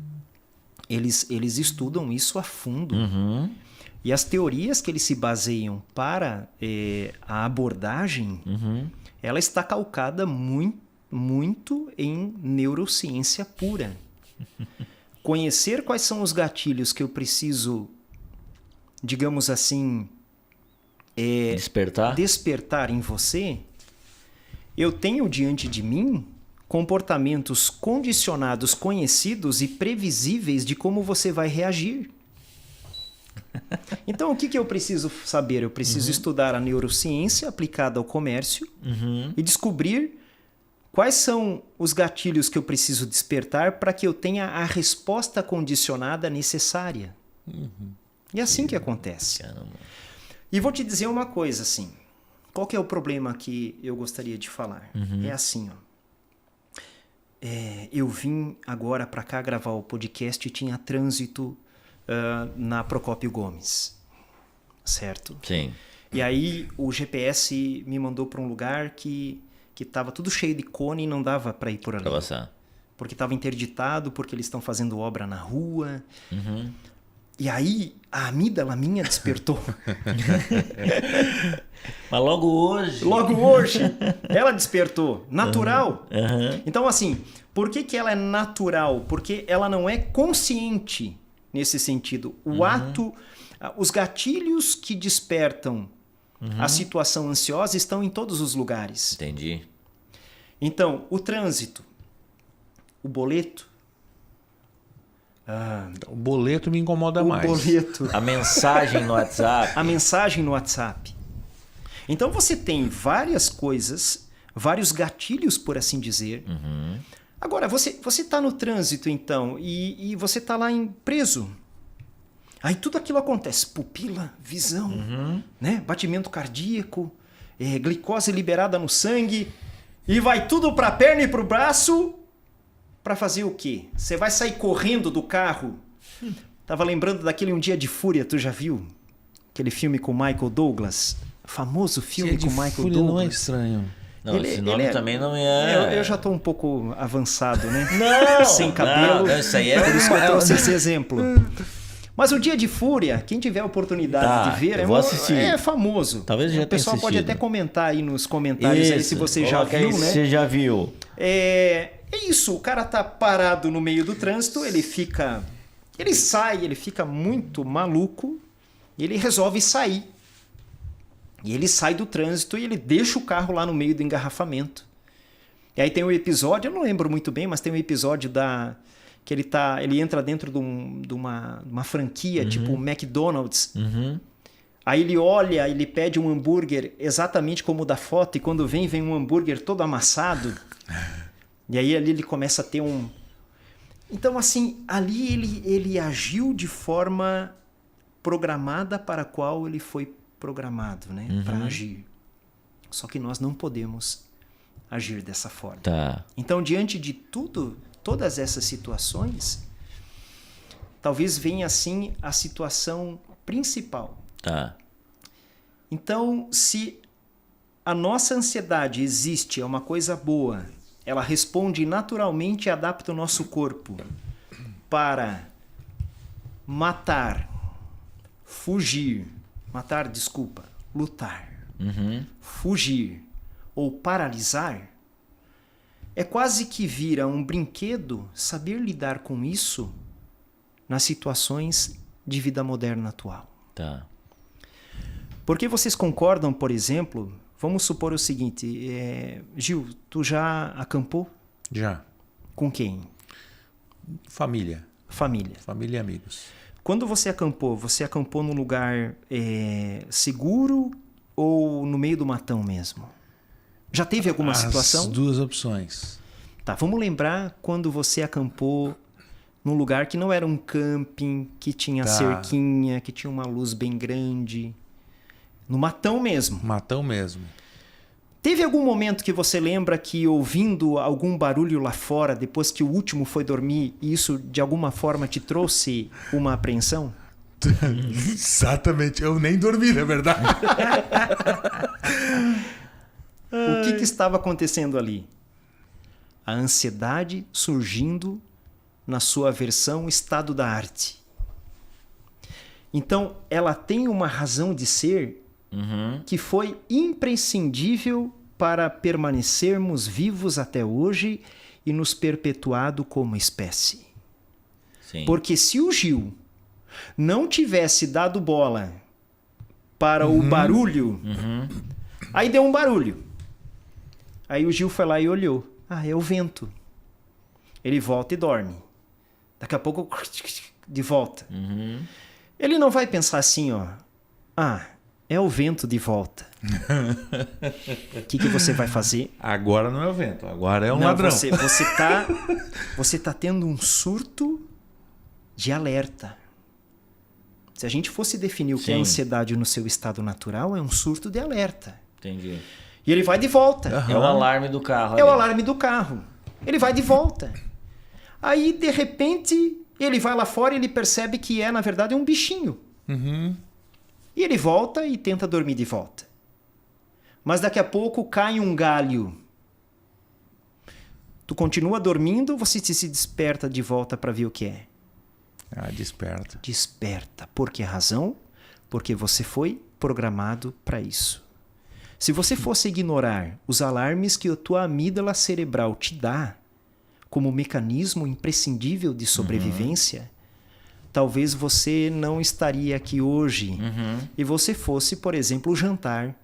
eles estudam isso a fundo. E as teorias que eles se baseiam para a abordagem, ela está calcada muito muito em neurociência pura. Conhecer quais são os gatilhos que eu preciso, digamos assim, despertar em você. Eu tenho diante de mim comportamentos condicionados, conhecidos e previsíveis de como você vai reagir. Então, o que eu preciso saber? Eu preciso estudar a neurociência aplicada ao comércio e descobrir quais são os gatilhos que eu preciso despertar para que eu tenha a resposta condicionada necessária. E é assim que acontece. Caramba. E vou te dizer uma coisa, assim. Qual que é o problema que eu gostaria de falar? É assim, ó. Eu vim agora para cá gravar o podcast e tinha trânsito na Procópio Gomes, certo? Sim. E aí o GPS me mandou para um lugar que estava tudo cheio de cone e não dava para ir por ali. Pra passar. Porque estava interditado, porque eles estão fazendo obra na rua. E aí a amígdala minha despertou. Mas logo hoje... Logo hoje, ela despertou. Natural. Então, assim, por que ela é natural? Porque ela não é consciente nesse sentido. O ato, os gatilhos que despertam a situação ansiosa estão em todos os lugares. Entendi. Então, o trânsito, o boleto. O boleto me incomoda mais. Boleto. A mensagem no WhatsApp. A mensagem no WhatsApp. Então você tem várias coisas, vários gatilhos, por assim dizer. Agora, você está no trânsito, então, e você está lá preso. Aí tudo aquilo acontece. Pupila, visão, né? Batimento cardíaco, glicose liberada no sangue. E vai tudo para a perna e para o braço para fazer o quê? Você vai sair correndo do carro. Tava lembrando daquele Um Dia de Fúria, tu já viu? Aquele filme com Michael Douglas. Famoso filme com Michael Fúria Douglas. não é estranho. Não, esse nome também não é... Eu já tô um pouco avançado, né? Não! Sem cabelo. Não, isso aí é... Por isso que eu trouxe esse exemplo. Mas o Dia de Fúria, quem tiver a oportunidade de ver, vou assistir. É famoso. Talvez já o pessoal tenha pode assistido. até comentar aí nos comentários aí se você já Coloca viu, aí, né? se você já viu. É isso, o cara tá parado no meio do trânsito, ele fica muito maluco e ele resolve sair. E ele sai do trânsito e ele deixa o carro lá no meio do engarrafamento. E aí tem um episódio, eu não lembro muito bem, mas tem um episódio que ele entra dentro de uma franquia, tipo McDonald's. Aí ele olha, ele pede um hambúrguer exatamente como o da foto, e quando vem um hambúrguer todo amassado. E aí ali ele começa a ter um... Então, assim, ali ele agiu de forma programada para a qual ele foi programado, né? Para agir. Só que nós não podemos agir dessa forma. Tá. Então, diante de todas essas situações, talvez venha assim a situação principal. Tá. Então, se a nossa ansiedade existe, é uma coisa boa, ela responde naturalmente e adapta o nosso corpo para lutar, fugir ou paralisar, é quase que vira um brinquedo saber lidar com isso nas situações de vida moderna atual. Tá. Porque vocês concordam, por exemplo, vamos supor o seguinte, Gil, tu já acampou? Já. Com quem? Família. Família. Família e amigos. Quando você acampou num lugar seguro ou no meio do matão mesmo? Já teve alguma situação? As duas opções. Tá, vamos lembrar quando você acampou num lugar que não era um camping, que tinha cerquinha, que tinha uma luz bem grande. No matão mesmo. Matão mesmo. Teve algum momento que você lembra que ouvindo algum barulho lá fora, depois que o último foi dormir, isso de alguma forma te trouxe uma apreensão? Exatamente. Eu nem dormi, na verdade. O que estava acontecendo ali? A ansiedade surgindo na sua versão estado da arte. Então, ela tem uma razão de ser que foi imprescindível para permanecermos vivos até hoje e nos perpetuado como espécie. Sim. Porque se o Gil não tivesse dado bola para o barulho, aí deu um barulho. Aí o Gil foi lá e olhou. Ah, é o vento. Ele volta e dorme. Daqui a pouco, de volta. Ele não vai pensar assim, ó. Ah, é o vento de volta. O que você vai fazer? Agora não é o vento, agora é um ladrão. Você tá tendo um surto de alerta. Se a gente fosse definir o que é ansiedade no seu estado natural, é um surto de alerta. Entendi. E ele vai de volta. É o alarme do carro. É o alarme do carro. Ele vai de volta. Aí, de repente, ele vai lá fora e ele percebe que é, na verdade, um bichinho. E ele volta e tenta dormir de volta. Mas daqui a pouco cai um galho. Tu continua dormindo ou você se desperta de volta para ver o que é? Ah, desperta. Desperta. Por que razão? Porque você foi programado para isso. Se você fosse ignorar os alarmes que a tua amígdala cerebral te dá como mecanismo imprescindível de sobrevivência, talvez você não estaria aqui hoje e você fosse, por exemplo, jantar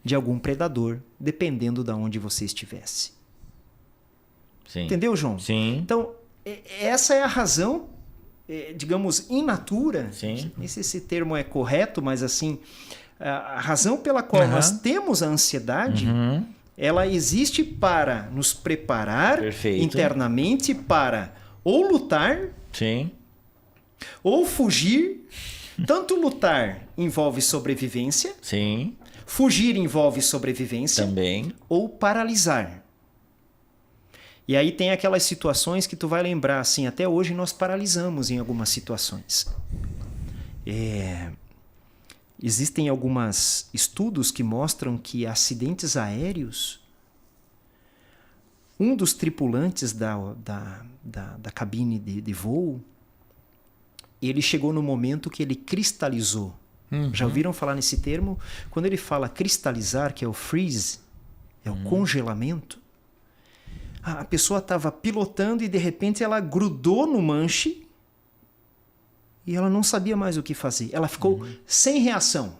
de algum predador, dependendo de onde você estivesse. Sim. Entendeu, João? Sim. Então, essa é a razão, digamos, in natura. Sim. Não sei se esse termo é correto, mas assim, a razão pela qual nós temos a ansiedade, ela existe para nos preparar internamente para ou lutar, ou fugir. Tanto lutar envolve sobrevivência, fugir envolve sobrevivência, também, ou paralisar. E aí tem aquelas situações que tu vai lembrar, assim, até hoje nós paralisamos em algumas situações. Existem alguns estudos que mostram que acidentes aéreos, um dos tripulantes da cabine de voo, ele chegou no momento que ele cristalizou. Já ouviram falar nesse termo? Quando ele fala cristalizar, que é o freeze, é o congelamento, a pessoa estava pilotando e de repente ela grudou no manche e ela não sabia mais o que fazer. Ela ficou sem reação.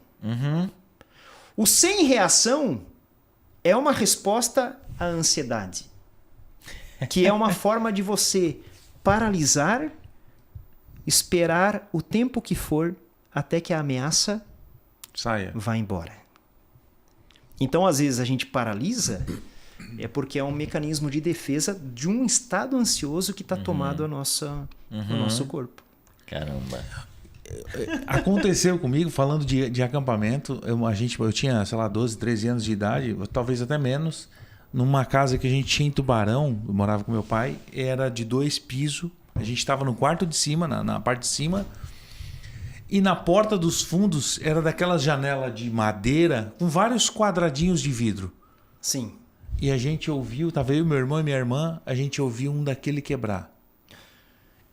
O sem reação é uma resposta à ansiedade, que é uma forma de você paralisar, esperar o tempo que for até que a ameaça vá embora. Então, às vezes, a gente paralisa é porque é um mecanismo de defesa de um estado ansioso que está tomado no nosso corpo. Caramba. Aconteceu comigo, falando de acampamento, eu tinha, sei lá, 12, 13 anos de idade, talvez até menos, numa casa que a gente tinha em Tubarão, eu morava com meu pai, era de 2 pisos, a gente estava no quarto de cima, na parte de cima, e na porta dos fundos era daquelas janelas de madeira com vários quadradinhos de vidro. Sim. E a gente ouviu, tava eu, meu irmão e minha irmã, a gente ouviu um daquele quebrar.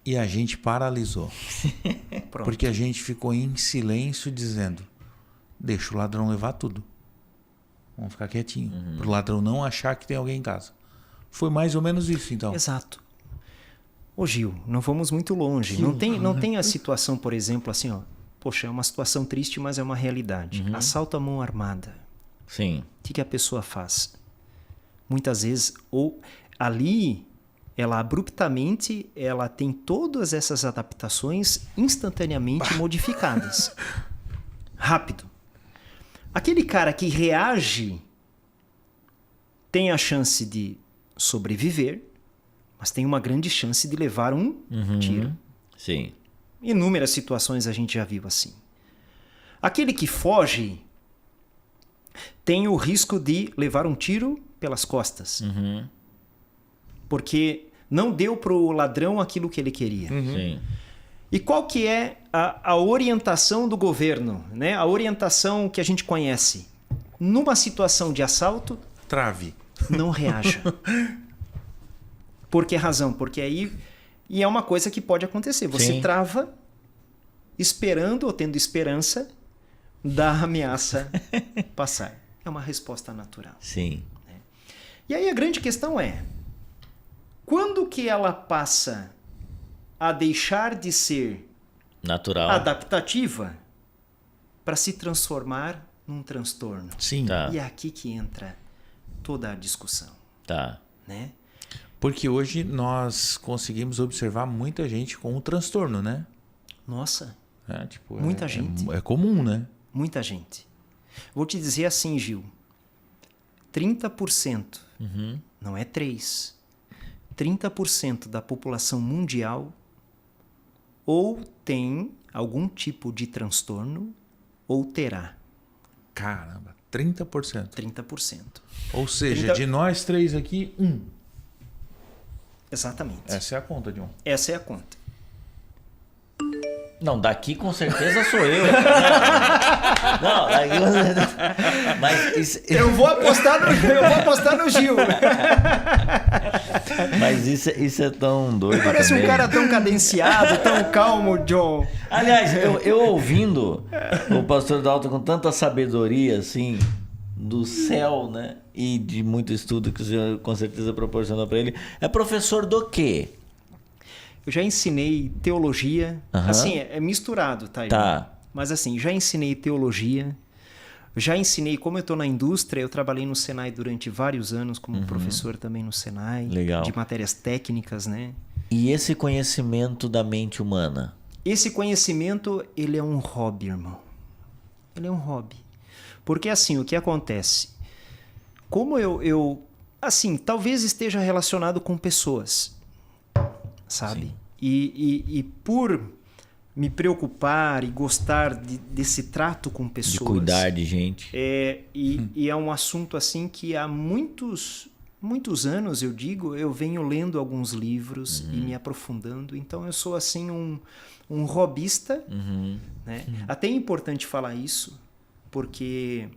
E a gente paralisou. Porque a gente ficou em silêncio dizendo, deixa o ladrão levar tudo. Vamos ficar quietinho. Para o ladrão não achar que tem alguém em casa. Foi mais ou menos isso, então. Exato. Ô Gil, não vamos muito longe. Não tem a situação, por exemplo, assim, ó. Poxa, é uma situação triste, mas é uma realidade. Assalto à mão armada. Sim. O que a pessoa faz? Muitas vezes, ou ali, ela abruptamente, ela tem todas essas adaptações instantaneamente modificadas. Rápido. Aquele cara que reage tem a chance de sobreviver, mas tem uma grande chance de levar um tiro. Sim. Inúmeras situações a gente já viu assim. Aquele que foge tem o risco de levar um tiro pelas costas. Porque não deu para o ladrão aquilo que ele queria. Sim. E qual que é a orientação do governo, né? A orientação que a gente conhece? Numa situação de assalto... Trave. Não reaja. Por que razão? Porque aí... E é uma coisa que pode acontecer. Você trava esperando ou tendo esperança da ameaça passar. É uma resposta natural. Sim. E aí a grande questão é, quando que ela passa a deixar de ser natural, adaptativa para se transformar num transtorno? Sim. Tá. E é aqui que entra toda a discussão, Tá. né? Porque hoje nós conseguimos observar muita gente com um transtorno, né? Nossa, Tipo, muita gente. É comum, né? Muita gente. Vou te dizer assim, Gil. 30%, não é 3%, 30% da população mundial ou tem algum tipo de transtorno ou terá. Caramba, 30%. 30%. Ou seja, 30... de nós 3 aqui, 1. Exatamente. Essa é a conta, John. Essa é a conta. Não, daqui com certeza sou eu. Não, daqui... Mas isso... Eu vou apostar no Gil. Mas isso é tão doido. Parece também. um cara tão cadenciado, tão calmo, John. Aliás, eu ouvindo o pastor Dalton com tanta sabedoria, assim, do céu, né? E de muito estudo que o senhor com certeza proporcionou para ele. É professor do quê? Eu já ensinei teologia. Assim, é misturado, tá? Tá. Mas assim, já ensinei teologia. Já ensinei, como eu estou na indústria, eu trabalhei no Senai durante vários anos como professor também no Senai. Legal. De matérias técnicas, né? E esse conhecimento da mente humana? Esse conhecimento, ele é um hobby, irmão. Ele é um hobby. Porque assim, o que acontece? Como eu assim, talvez esteja relacionado com pessoas, sabe? E por me preocupar e gostar desse trato com pessoas. De cuidar de gente. E é um assunto assim que há muitos anos, eu digo, eu venho lendo alguns livros e me aprofundando. Então eu sou assim um hobbyista. Né? Até é importante falar isso, porque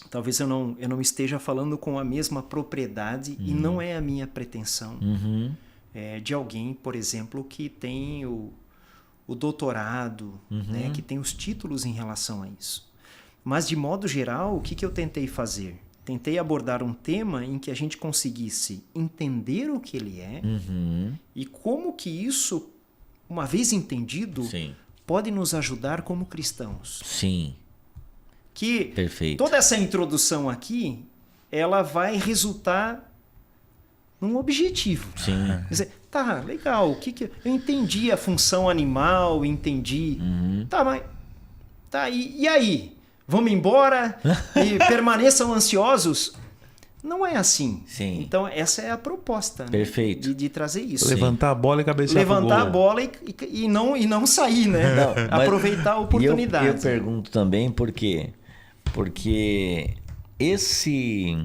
talvez eu não esteja falando com a mesma propriedade e não é a minha pretensão de alguém, por exemplo, que tem o doutorado, né, que tem os títulos em relação a isso. Mas, de modo geral, o que eu tentei fazer? Tentei abordar um tema em que a gente conseguisse entender o que ele é e como que isso, uma vez entendido, Sim. pode nos ajudar como cristãos. Sim. Que Perfeito. toda essa introdução aqui, ela vai resultar num objetivo. Sim. Quer dizer, tá, legal, eu entendi a função animal, entendi. Tá, mas... Tá, e aí? Vamos embora e permaneçam ansiosos? Não é assim. Sim. Então, essa é a proposta, né? Perfeito. De trazer isso. Levantar a bola e cabecear pro Levantar a gol. bola e não sair, né? Não, mas- aproveitar a oportunidade. E eu pergunto também por quê? Porque esse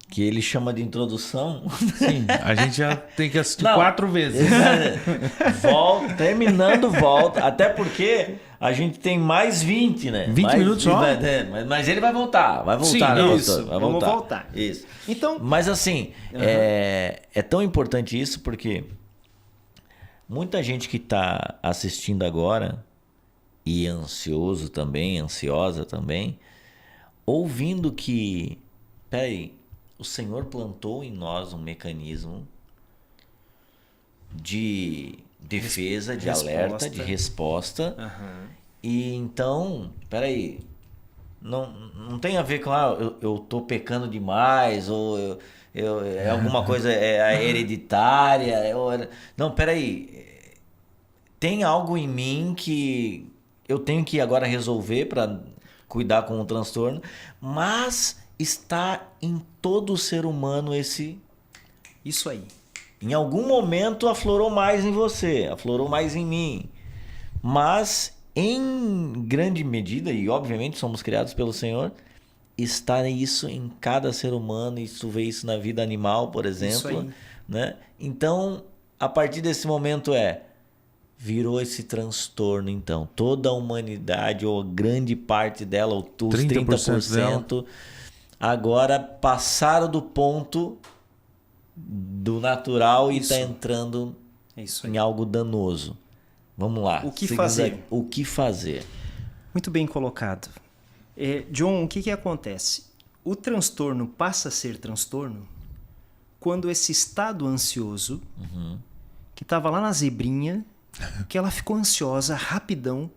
que ele chama de introdução... Sim, a gente já tem que assistir Não. 4 vezes. Volta. Até porque a gente tem mais 20, né? 20 minutos só? Mas ele vai voltar. Sim, né, isso, pastor? Vai vamos voltar. voltar. Isso. Então, Mas assim, é tão importante isso porque muita gente que está assistindo agora e ansioso também, ansiosa também, ouvindo que, peraí, o Senhor plantou em nós um mecanismo de defesa, de alerta, de resposta. E então, peraí, não tem a ver com eu tô pecando demais ou é alguma coisa hereditária. Não, peraí, tem algo em mim que eu tenho que agora resolver para cuidar com o transtorno, mas está em todo ser humano esse... isso aí. Em algum momento aflorou mais em você, aflorou mais em mim. Mas, em grande medida, e obviamente somos criados pelo Senhor, está isso em cada ser humano, e tu vê isso na vida animal, por exemplo. Né? Então, a partir desse momento virou esse transtorno, então. Toda a humanidade, ou grande parte dela, ou os 30%, agora passaram do ponto do natural e está entrando em algo danoso. Vamos lá. O que fazer? O que fazer? Muito bem colocado. John, o que acontece? O transtorno passa a ser transtorno quando esse estado ansioso, que estava lá na zebrinha, que ela ficou ansiosa rapidão,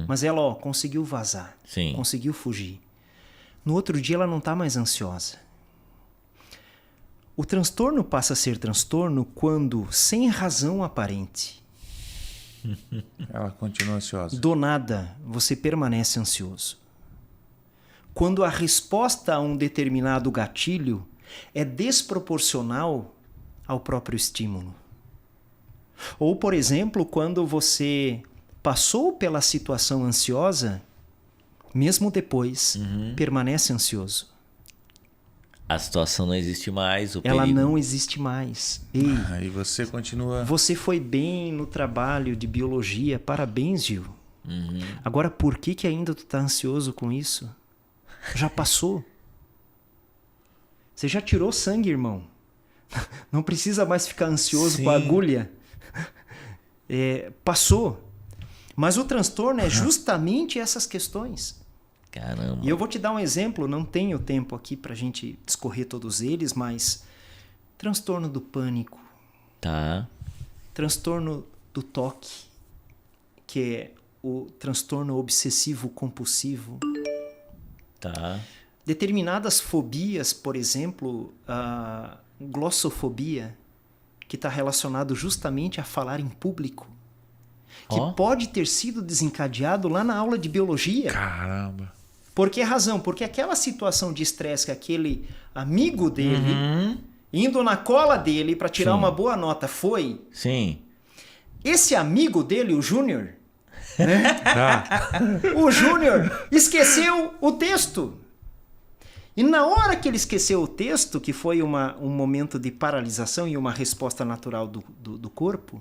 mas ela conseguiu vazar, Sim. conseguiu fugir. No outro dia ela não está mais ansiosa. O transtorno passa a ser transtorno quando, sem razão aparente, Ela continua ansiosa. do nada você permanece ansioso. Quando a resposta a um determinado gatilho é desproporcional ao próprio estímulo. Ou, por exemplo, quando você passou pela situação ansiosa, mesmo depois, permanece ansioso. A situação não existe mais, o Ela perigo. não existe mais. Ei, Aí você continua... você foi bem no trabalho de biologia, parabéns, Gil. Agora, por que ainda tu tá ansioso com isso? Já passou. Você já tirou sangue, irmão. Não precisa mais ficar ansioso com a agulha. Passou. Mas o transtorno é justamente essas questões. Caramba. E eu vou te dar um exemplo, não tenho tempo aqui pra gente discorrer todos eles, mas transtorno do pânico, Tá. transtorno do toque, que é o transtorno obsessivo compulsivo, Tá. determinadas fobias, por exemplo, a glossofobia, que está relacionado justamente a falar em público, que pode ter sido desencadeado lá na aula de biologia. Caramba. Por que razão? Porque aquela situação de estresse que aquele amigo dele, indo na cola dele para tirar uma boa nota, foi... Sim. Esse amigo dele, o Júnior, né? O Júnior esqueceu o texto. E na hora que ele esqueceu o texto, que foi um momento de paralisação e uma resposta natural do corpo,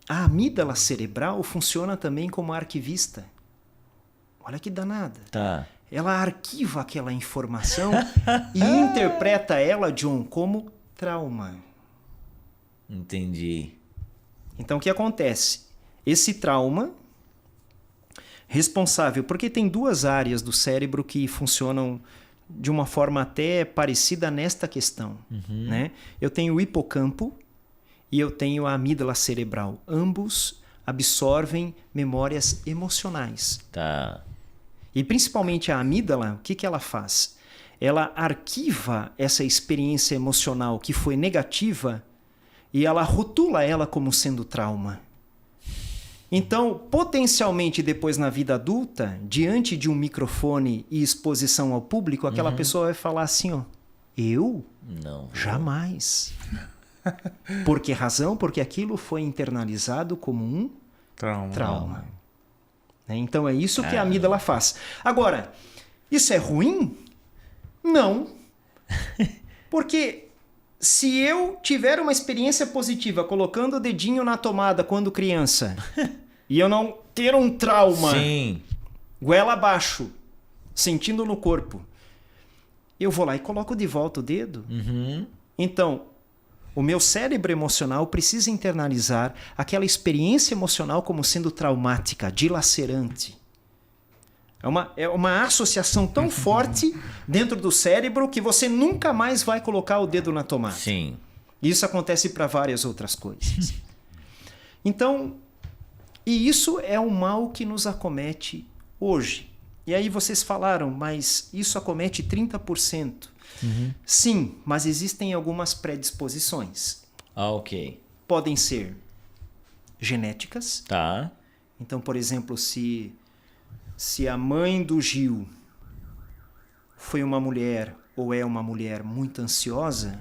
a amígdala cerebral funciona também como arquivista. Olha que danada. Tá. Ela arquiva aquela informação e interpreta ela, John, como trauma. Entendi. Então, o que acontece? Esse trauma responsável, porque tem duas áreas do cérebro que funcionam de uma forma até parecida nesta questão. Né? Eu tenho o hipocampo e eu tenho a amígdala cerebral. Ambos absorvem memórias emocionais. Tá. E principalmente a amígdala, o que ela faz? Ela arquiva essa experiência emocional que foi negativa e ela rotula ela como sendo trauma. Então, potencialmente depois na vida adulta, diante de um microfone e exposição ao público, aquela pessoa vai falar assim, ó, eu? Não. Jamais. Por que razão? Porque aquilo foi internalizado como um trauma. Então é isso que a amígdala faz. Agora, isso é ruim? Não. Porque se eu tiver uma experiência positiva colocando o dedinho na tomada quando criança e eu não ter um trauma, Sim. goela abaixo, sentindo no corpo, eu vou lá e coloco de volta o dedo. Então, o meu cérebro emocional precisa internalizar aquela experiência emocional como sendo traumática, dilacerante. É uma associação tão forte dentro do cérebro que você nunca mais vai colocar o dedo na tomada. Sim. Isso acontece para várias outras coisas. Então, e isso é o mal que nos acomete hoje. E aí vocês falaram, mas isso acomete 30%. Sim, mas existem algumas predisposições. Ah, ok. Podem ser genéticas. Tá. Então, por exemplo, se a mãe do Gil foi uma mulher ou é uma mulher muito ansiosa,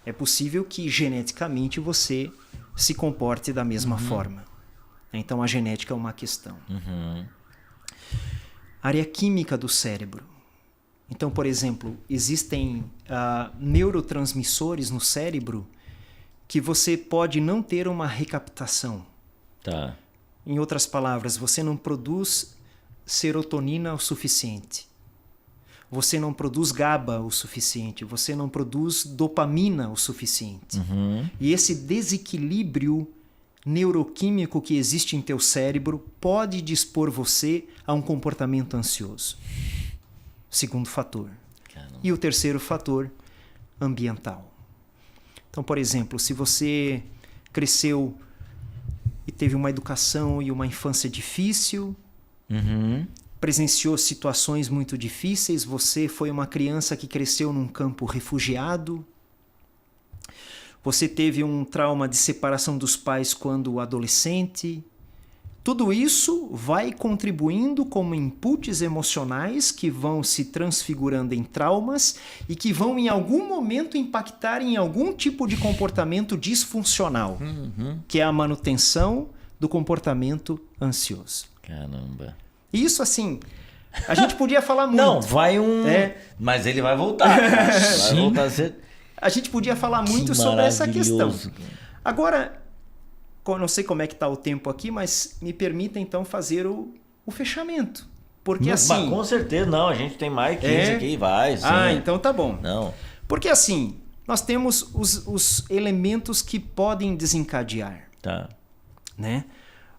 é possível que geneticamente você se comporte da mesma forma. Então, a genética é uma questão. Área química do cérebro. Então, por exemplo, existem neurotransmissores no cérebro que você pode não ter uma recaptação. Tá. Em outras palavras, você não produz serotonina o suficiente. Você não produz GABA o suficiente. Você não produz dopamina o suficiente. E esse desequilíbrio neuroquímico que existe em teu cérebro pode dispor você a um comportamento ansioso. Segundo fator. Caramba. E o terceiro fator, ambiental. Então, por exemplo, se você cresceu e teve uma educação e uma infância difícil, presenciou situações muito difíceis, você foi uma criança que cresceu num campo refugiado, você teve um trauma de separação dos pais quando adolescente. Tudo isso vai contribuindo como inputs emocionais que vão se transfigurando em traumas e que vão em algum momento impactar em algum tipo de comportamento disfuncional, que é a manutenção do comportamento ansioso. Caramba. Isso assim, a gente podia falar muito. Não, vai mas ele vai voltar. Vai voltar a ser... A gente podia falar muito sobre essa questão. Agora, eu não sei como é que está o tempo aqui, mas me permita então fazer o fechamento. Porque assim... Com certeza, não. A gente tem mais 15 aqui, vai. Sim. Então tá bom. Não. Porque assim, nós temos os elementos que podem desencadear. Tá. Né?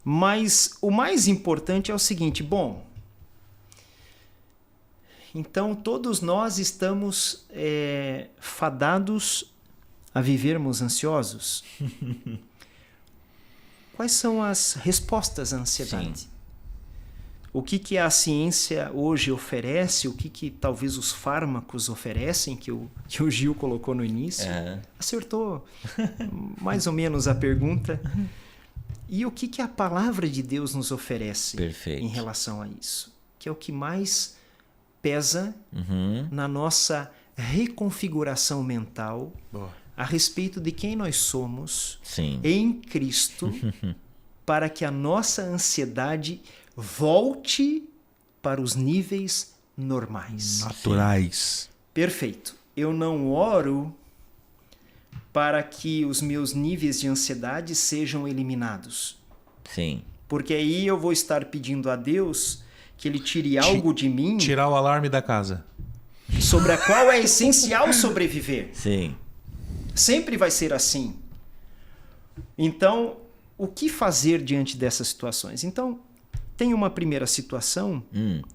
Mas o mais importante é o seguinte, então todos nós estamos fadados a vivermos ansiosos? Quais são as respostas à ansiedade? Sim. O que a ciência hoje oferece, o que talvez os fármacos oferecem, que o Gil colocou no início? Acertou mais ou menos a pergunta. E o que a palavra de Deus nos oferece em relação a isso? Que é o que mais pesa na nossa reconfiguração mental a respeito de quem nós somos em Cristo, para que a nossa ansiedade volte para os níveis normais. Naturais. Perfeito. Eu não oro para que os meus níveis de ansiedade sejam eliminados. Sim. Porque aí eu vou estar pedindo a Deus que Ele tire algo de mim... Tirar o alarme da casa. Sobre a qual é essencial sobreviver. Sim. Sempre vai ser assim. Então, o que fazer diante dessas situações? Então, tem uma primeira situação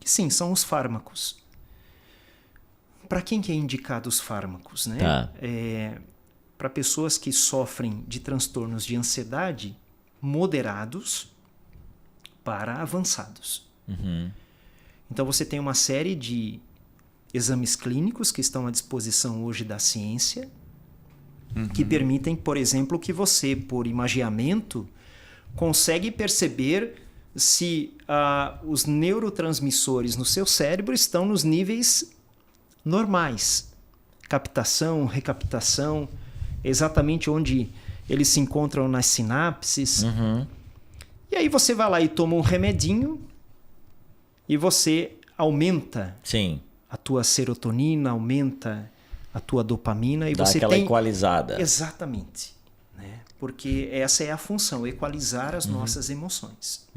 que, sim, são os fármacos. Para quem que é indicado os fármacos? Né? Tá. Para pessoas que sofrem de transtornos de ansiedade moderados para avançados. Então você tem uma série de exames clínicos que estão à disposição hoje da ciência que permitem, por exemplo, que você, por imageamento, consegue perceber se os neurotransmissores no seu cérebro estão nos níveis normais. Captação, recaptação, exatamente onde eles se encontram nas sinapses. E aí você vai lá e toma um remedinho e você aumenta a tua serotonina, aumenta a tua dopamina. E dá você aquela equalizada. Exatamente. Né? Porque essa é a função, equalizar as nossas emoções.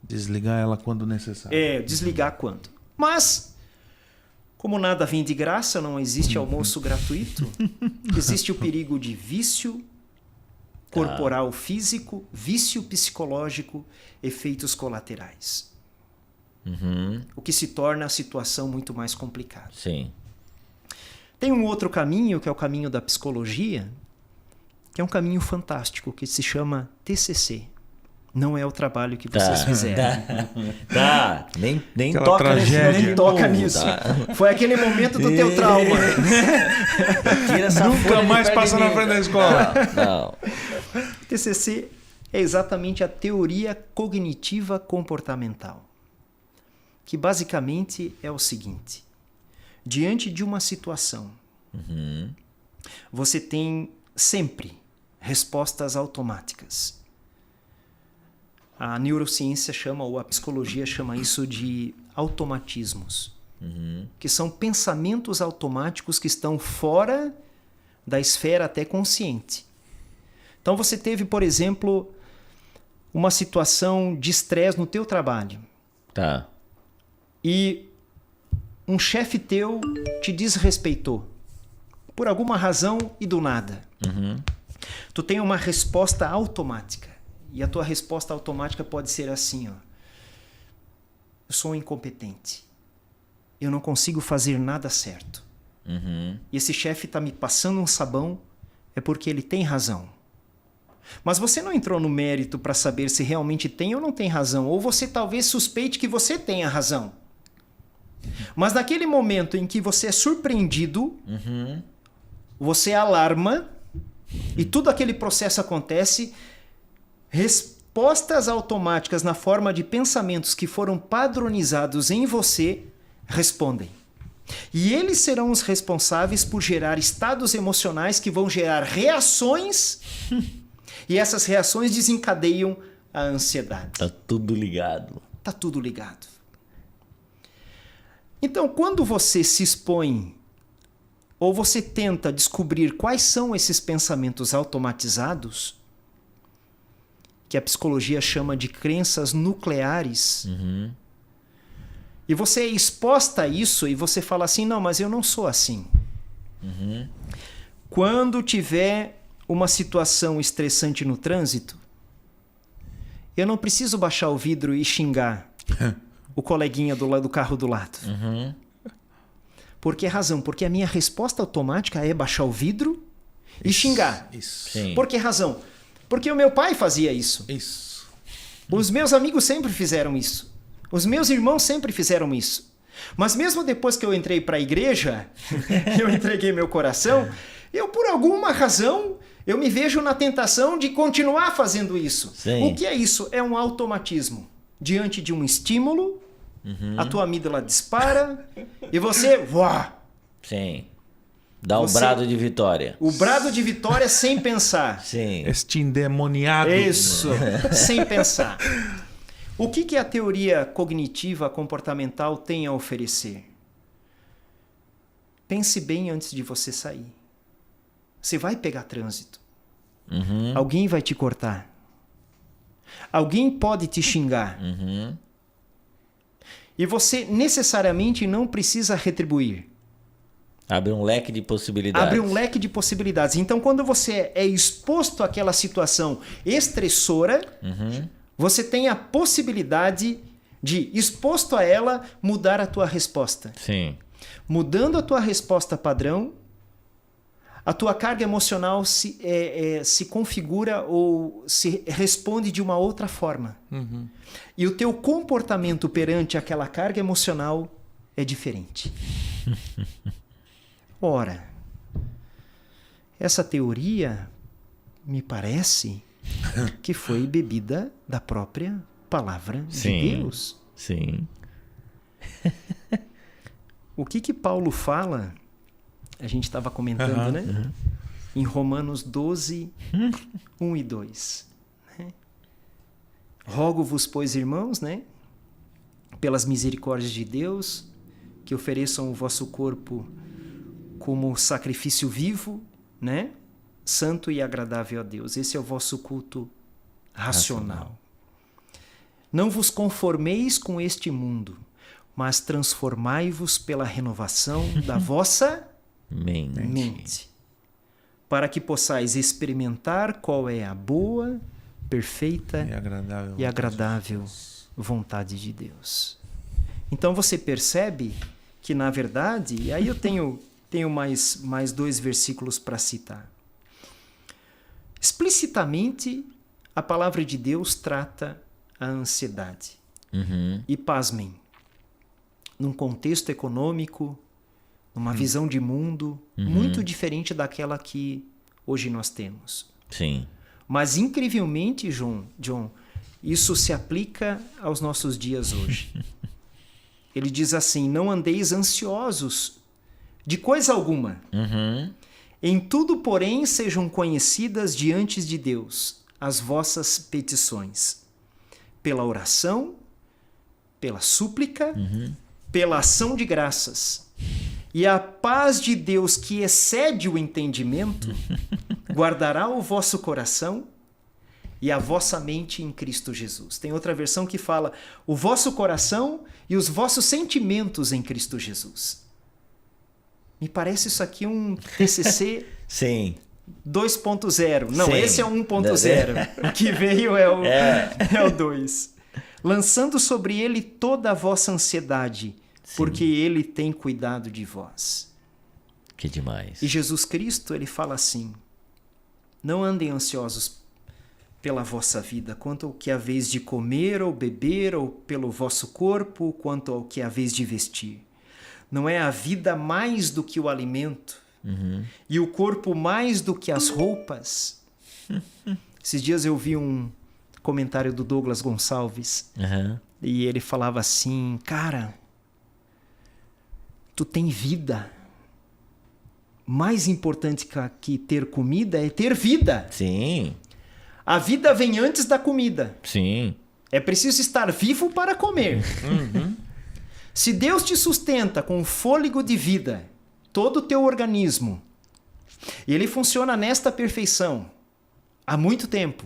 Desligar ela quando necessário. Desligar quando. Mas, como nada vem de graça, não existe almoço gratuito, existe o perigo de vício corporal físico, vício psicológico, efeitos colaterais. O que se torna a situação muito mais complicada. Sim. Tem um outro caminho, que é o caminho da psicologia, que é um caminho fantástico, que se chama TCC. Não é o trabalho que vocês fizeram. Nem Aquela toca tragédia. nisso. Nem toca nisso. Foi aquele momento do teu trauma. Tira essa Nunca folha de mais perto passa de na mim. frente da escola. Não. TCC é exatamente a teoria cognitiva comportamental, que basicamente é o seguinte: diante de uma situação, você tem sempre respostas automáticas. A neurociência chama, ou a psicologia chama isso de automatismos, que são pensamentos automáticos que estão fora da esfera até consciente. Então você teve, por exemplo, uma situação de estresse no teu trabalho. Tá. E um chefe teu te desrespeitou por alguma razão e do nada. Tu tem uma resposta automática. E a tua resposta automática pode ser assim, ó: eu sou um incompetente. Eu não consigo fazer nada certo. E esse chefe está me passando um sabão é porque ele tem razão. Mas você não entrou no mérito para saber se realmente tem ou não tem razão, ou você talvez suspeite que você tenha razão. Mas naquele momento em que você é surpreendido, você alarma e tudo aquele processo acontece, respostas automáticas na forma de pensamentos que foram padronizados em você respondem. E eles serão os responsáveis por gerar estados emocionais que vão gerar reações e essas reações desencadeiam a ansiedade. Tá tudo ligado. Tá tudo ligado. Então, quando você se expõe ou você tenta descobrir quais são esses pensamentos automatizados, que a psicologia chama de crenças nucleares, e você é exposta a isso e você fala assim, não, mas eu não sou assim. Quando tiver uma situação estressante no trânsito, eu não preciso baixar o vidro e xingar o coleguinha do lado do carro do lado. Por que razão? Porque a minha resposta automática é baixar o vidro e xingar. Isso. Por que razão? Porque o meu pai fazia isso. Isso. Os meus amigos sempre fizeram isso. Os meus irmãos sempre fizeram isso. Mas mesmo depois que eu entrei para a igreja, eu entreguei meu coração, eu por alguma razão, eu me vejo na tentação de continuar fazendo isso. Sim. O que é isso? É um automatismo. Diante de um estímulo, a tua amígdala dispara e você... Uá, Sim. Dá um brado de vitória. o brado de vitória sem pensar. Sim. Este endemoniado. Isso, sem pensar. O que a teoria cognitiva comportamental tem a oferecer? Pense bem antes de você sair. Você vai pegar trânsito. Alguém vai te cortar. Alguém pode te xingar. E você necessariamente não precisa retribuir. Abre um leque de possibilidades. Abre um leque de possibilidades. Então, quando você é exposto àquela situação estressora, você tem a possibilidade de, exposto a ela, mudar a tua resposta. Sim. Mudando a tua resposta padrão, a tua carga emocional se configura ou se responde de uma outra forma. E o teu comportamento perante aquela carga emocional é diferente. Ora, essa teoria me parece que foi bebida da própria palavra de Deus. Sim. O que Paulo fala, a gente estava comentando, né? Em Romanos 12, 1 e 2. Né? Rogo-vos, pois, irmãos, né? Pelas misericórdias de Deus, que ofereçam o vosso corpo como sacrifício vivo, né? Santo e agradável a Deus. Esse é o vosso culto racional. Não vos conformeis com este mundo, mas transformai-vos pela renovação da vossa mente, para que possais experimentar qual é a boa, perfeita e agradável vontade de Deus. Então você percebe que, na verdade, e aí eu tenho mais 2 versículos para citar. Explicitamente, a palavra de Deus trata a ansiedade. E pasmem, num contexto econômico, numa visão de mundo muito diferente daquela que hoje nós temos. Sim. Mas, incrivelmente, John, isso se aplica aos nossos dias hoje. Ele diz assim, não andeis ansiosos de coisa alguma. Em tudo, porém, sejam conhecidas diante de Deus as vossas petições, pela oração, pela súplica, pela ação de graças. E a paz de Deus, que excede o entendimento, guardará o vosso coração e a vossa mente em Cristo Jesus. Tem outra versão que fala o vosso coração e os vossos sentimentos em Cristo Jesus. Me parece isso aqui um TCC Sim. 2.0. Não, Sim. esse é o 1.0. O que veio é o 2. Lançando sobre ele toda a vossa ansiedade, porque ele tem cuidado de vós. Que demais. E Jesus Cristo, ele fala assim, Não andem ansiosos pela vossa vida, quanto ao que haveis de comer ou beber, ou pelo vosso corpo, quanto ao que haveis de vestir. Não é a vida mais do que o alimento, e o corpo mais do que as roupas? Esses dias eu vi um comentário do Douglas Gonçalves, e ele falava assim, cara, tu tem vida. Mais importante que ter comida é ter vida. Sim. A vida vem antes da comida. Sim. É preciso estar vivo para comer. Se Deus te sustenta com o fôlego de vida, todo o teu organismo, e ele funciona nesta perfeição há muito tempo,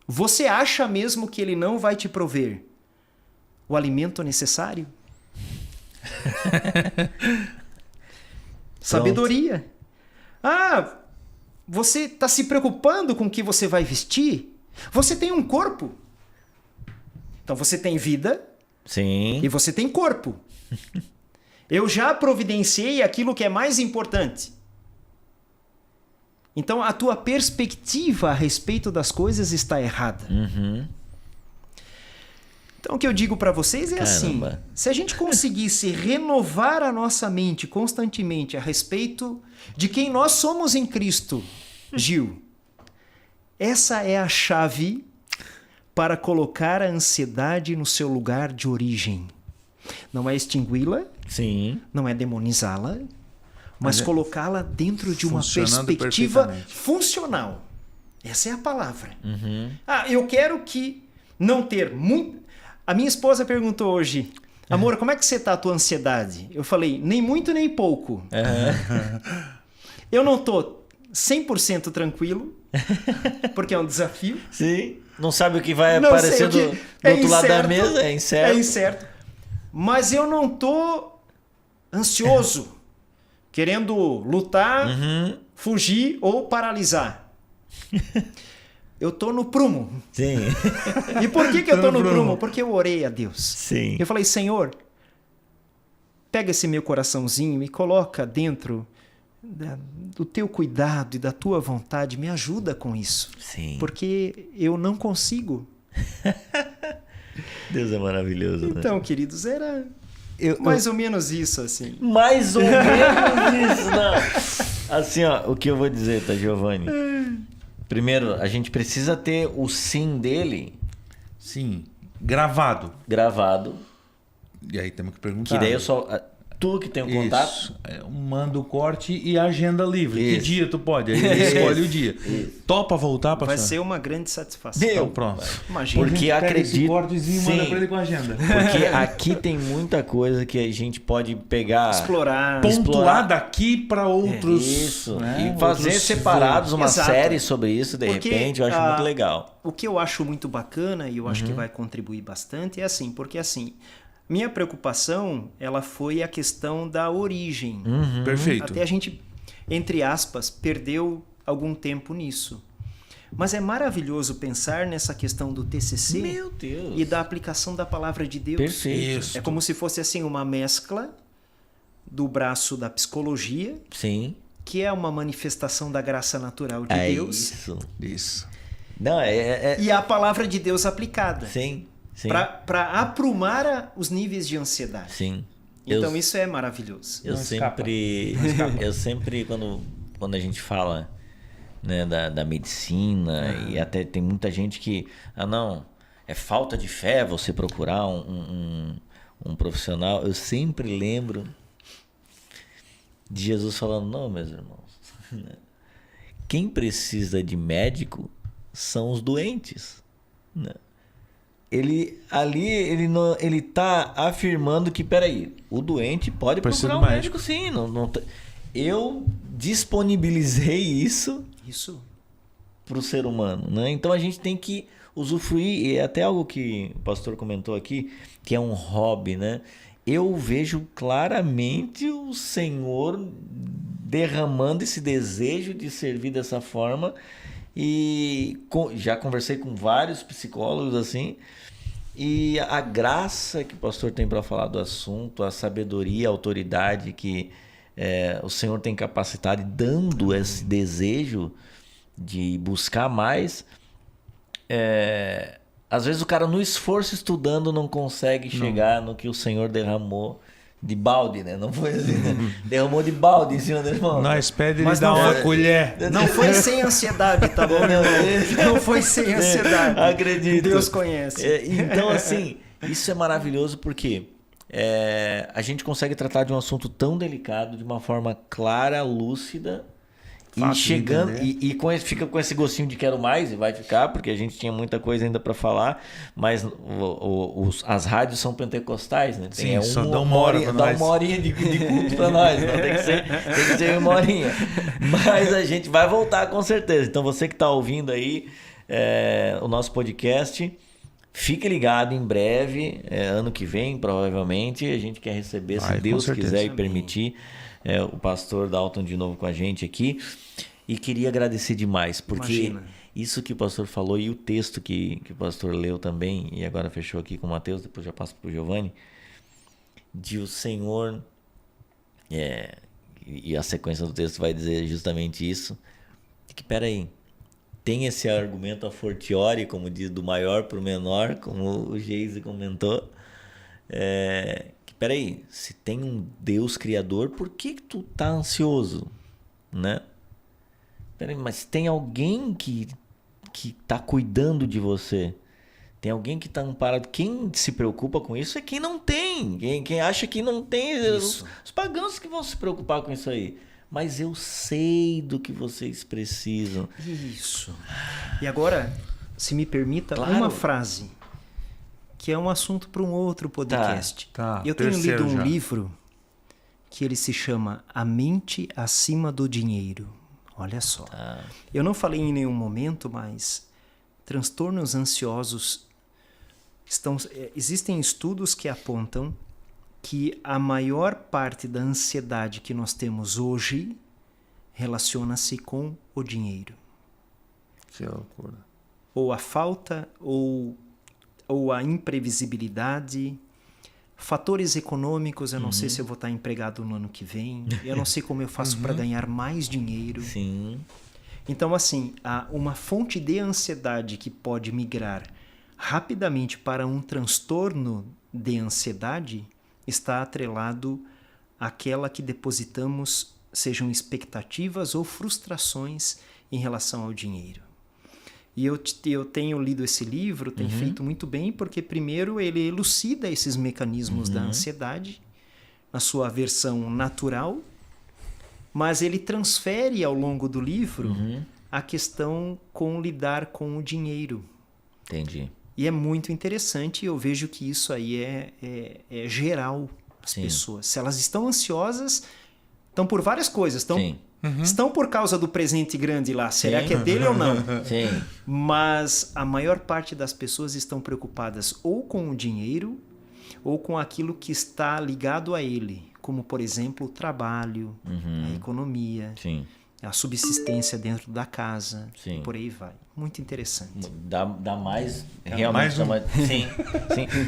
você acha mesmo que ele não vai te prover o alimento necessário? Sabedoria. Ah, você está se preocupando com o que você vai vestir? Você tem um corpo. Então você tem vida. Sim. E você tem corpo. Eu já providenciei aquilo que é mais importante. Então a tua perspectiva a respeito das coisas está errada. Então o que eu digo para vocês é assim, se a gente conseguisse renovar a nossa mente constantemente a respeito de quem nós somos em Cristo, Gil, essa é a chave para colocar a ansiedade no seu lugar de origem. Não é extingui-la, Sim. não é demonizá-la, mas colocá-la dentro de uma funcionando perspectiva perfeitamente. funcional. Essa é a palavra. Ah, eu quero que não ter muito... A minha esposa perguntou hoje, amor, como é que você tá a tua ansiedade? Eu falei, nem muito nem pouco. Eu não tô 100% tranquilo, porque é um desafio. Sim. Não sabe o que vai Não aparecer sei, do outro lado da mesa, é incerto. É incerto. Mas eu não tô ansioso, querendo lutar, fugir ou paralisar. Eu tô no prumo. Sim. E por que eu tô no prumo? Porque eu orei a Deus. Sim. Eu falei, Senhor, pega esse meu coraçãozinho e coloca dentro do teu cuidado e da tua vontade, me ajuda com isso. Sim. Porque eu não consigo. Deus é maravilhoso, Então, né? queridos, era mais ou menos isso, assim. Mais ou menos isso, não. Assim, ó, o que eu vou dizer, tá, Giovanni? Primeiro, a gente precisa ter o sim dele Sim. Gravado. gravado. E aí temos que perguntar. Que daí eu só... Tu que tem o contato... Isso. Manda o corte e a agenda livre. Que Isso. dia tu pode? Aí ele escolhe o dia. Topa voltar, pastor? Vai ser uma grande satisfação. Meu, Então, pronto. Imagina. Porque Pega esse acredito... cortezinho e manda Sim. pra ele com a agenda. Porque aqui tem muita coisa que a gente pode pegar... Explorar. Pontuar daqui para outros. Isso. né, E fazer outros separados uma Exato. série sobre isso, de Porque, repente, eu acho muito legal. O que eu acho muito bacana e eu acho que vai contribuir bastante é assim, porque assim, minha preocupação, ela foi a questão da origem. Perfeito. Até a gente, entre aspas, perdeu algum tempo nisso. Mas é maravilhoso pensar nessa questão do TCC Meu Deus. e da aplicação da palavra de Deus. Perfeito. Isso. É como se fosse assim uma mescla do braço da psicologia, Sim. que é uma manifestação da graça natural de É Deus, isso. Isso. Não, e a palavra de Deus aplicada. Sim, sim. Para aprumar os níveis de ansiedade. Sim. Então isso é maravilhoso. Eu Não escapa. sempre quando a gente fala, né, da medicina, e até tem muita gente que, não, é falta de fé você procurar um profissional. Eu sempre lembro de Jesus falando, não, meus irmãos, quem precisa de médico são os doentes, né? Ele tá afirmando que, peraí, o doente pode Precisa procurar do um médico, sim. Eu disponibilizei isso para o ser humano, né? Então a gente tem que usufruir, e é até algo que o pastor comentou aqui, que é um hobby, né? Eu vejo claramente o Senhor derramando esse desejo de servir dessa forma. E já conversei com vários psicólogos assim, e a graça que o pastor tem para falar do assunto, a sabedoria, a autoridade que o Senhor tem capacitado, dando esse desejo, de buscar mais. Às vezes o cara no esforço estudando não consegue chegar no que o Senhor derramou de balde, né? Não foi assim, né? Derramou de balde em cima do irmão. Nós pede ele dar uma colher. Não foi sem ansiedade, tá bom, meu irmão? Não foi sem ansiedade. Acredito. Deus conhece. Então, assim, isso é maravilhoso porque a gente consegue tratar de um assunto tão delicado de uma forma clara, lúcida, e chegando fica com esse gostinho de quero mais, e vai ficar, porque a gente tinha muita coisa ainda para falar, mas as rádios são pentecostais, né? Sim, só dá uma horinha de culto para nós, então tem que ser uma horinha. Mas a gente vai voltar com certeza. Então você que está ouvindo aí o nosso podcast, fique ligado, em breve, ano que vem, provavelmente, a gente quer receber, se Deus quiser e permitir, o pastor Dalton de novo com a gente aqui. E queria agradecer demais, porque isso que o pastor falou e o texto que o pastor leu também, e agora fechou aqui com o Mateus, depois já passo para o Giovanni, de o Senhor, e a sequência do texto vai dizer justamente isso, que peraí, tem esse argumento a fortiori, como diz, do maior para o menor, como o Geise comentou, que peraí, se tem um Deus criador, por que tu tá ansioso, né? Peraí, mas tem alguém que tá cuidando de você, tem alguém que tá amparado. Quem se preocupa com isso é quem não tem, quem acha que não tem, os pagãos que vão se preocupar com isso aí. Mas eu sei do que vocês precisam. Isso. E agora, se me permita, uma frase, que é um assunto para um outro podcast. Tá. Eu tenho lido um livro que ele se chama A Mente Acima do Dinheiro. Olha só. Eu não falei em nenhum momento, mas transtornos ansiosos existem estudos que apontam que a maior parte da ansiedade que nós temos hoje relaciona-se com o dinheiro. Que loucura. Ou a falta, ou a imprevisibilidade, fatores econômicos. Eu não sei se eu vou estar empregado no ano que vem, eu não sei como eu faço para ganhar mais dinheiro. Sim. Então, assim, uma fonte de ansiedade que pode migrar rapidamente para um transtorno de ansiedade está atrelado àquela que depositamos, sejam expectativas ou frustrações em relação ao dinheiro. E eu tenho lido esse livro, tenho feito muito bem, porque primeiro ele elucida esses mecanismos da ansiedade na sua versão natural, mas ele transfere ao longo do livro a questão com lidar com o dinheiro. Entendi. E é muito interessante, eu vejo que isso aí é geral às pessoas. Se elas estão ansiosas, estão por várias coisas. Estão por causa do presente grande lá. Será que é dele ou não? Sim. Mas a maior parte das pessoas estão preocupadas ou com o dinheiro ou com aquilo que está ligado a ele. Como, por exemplo, o trabalho, a economia, a subsistência dentro da casa, e por aí vai. Muito interessante. Dá mais, realmente dá mais. Sim,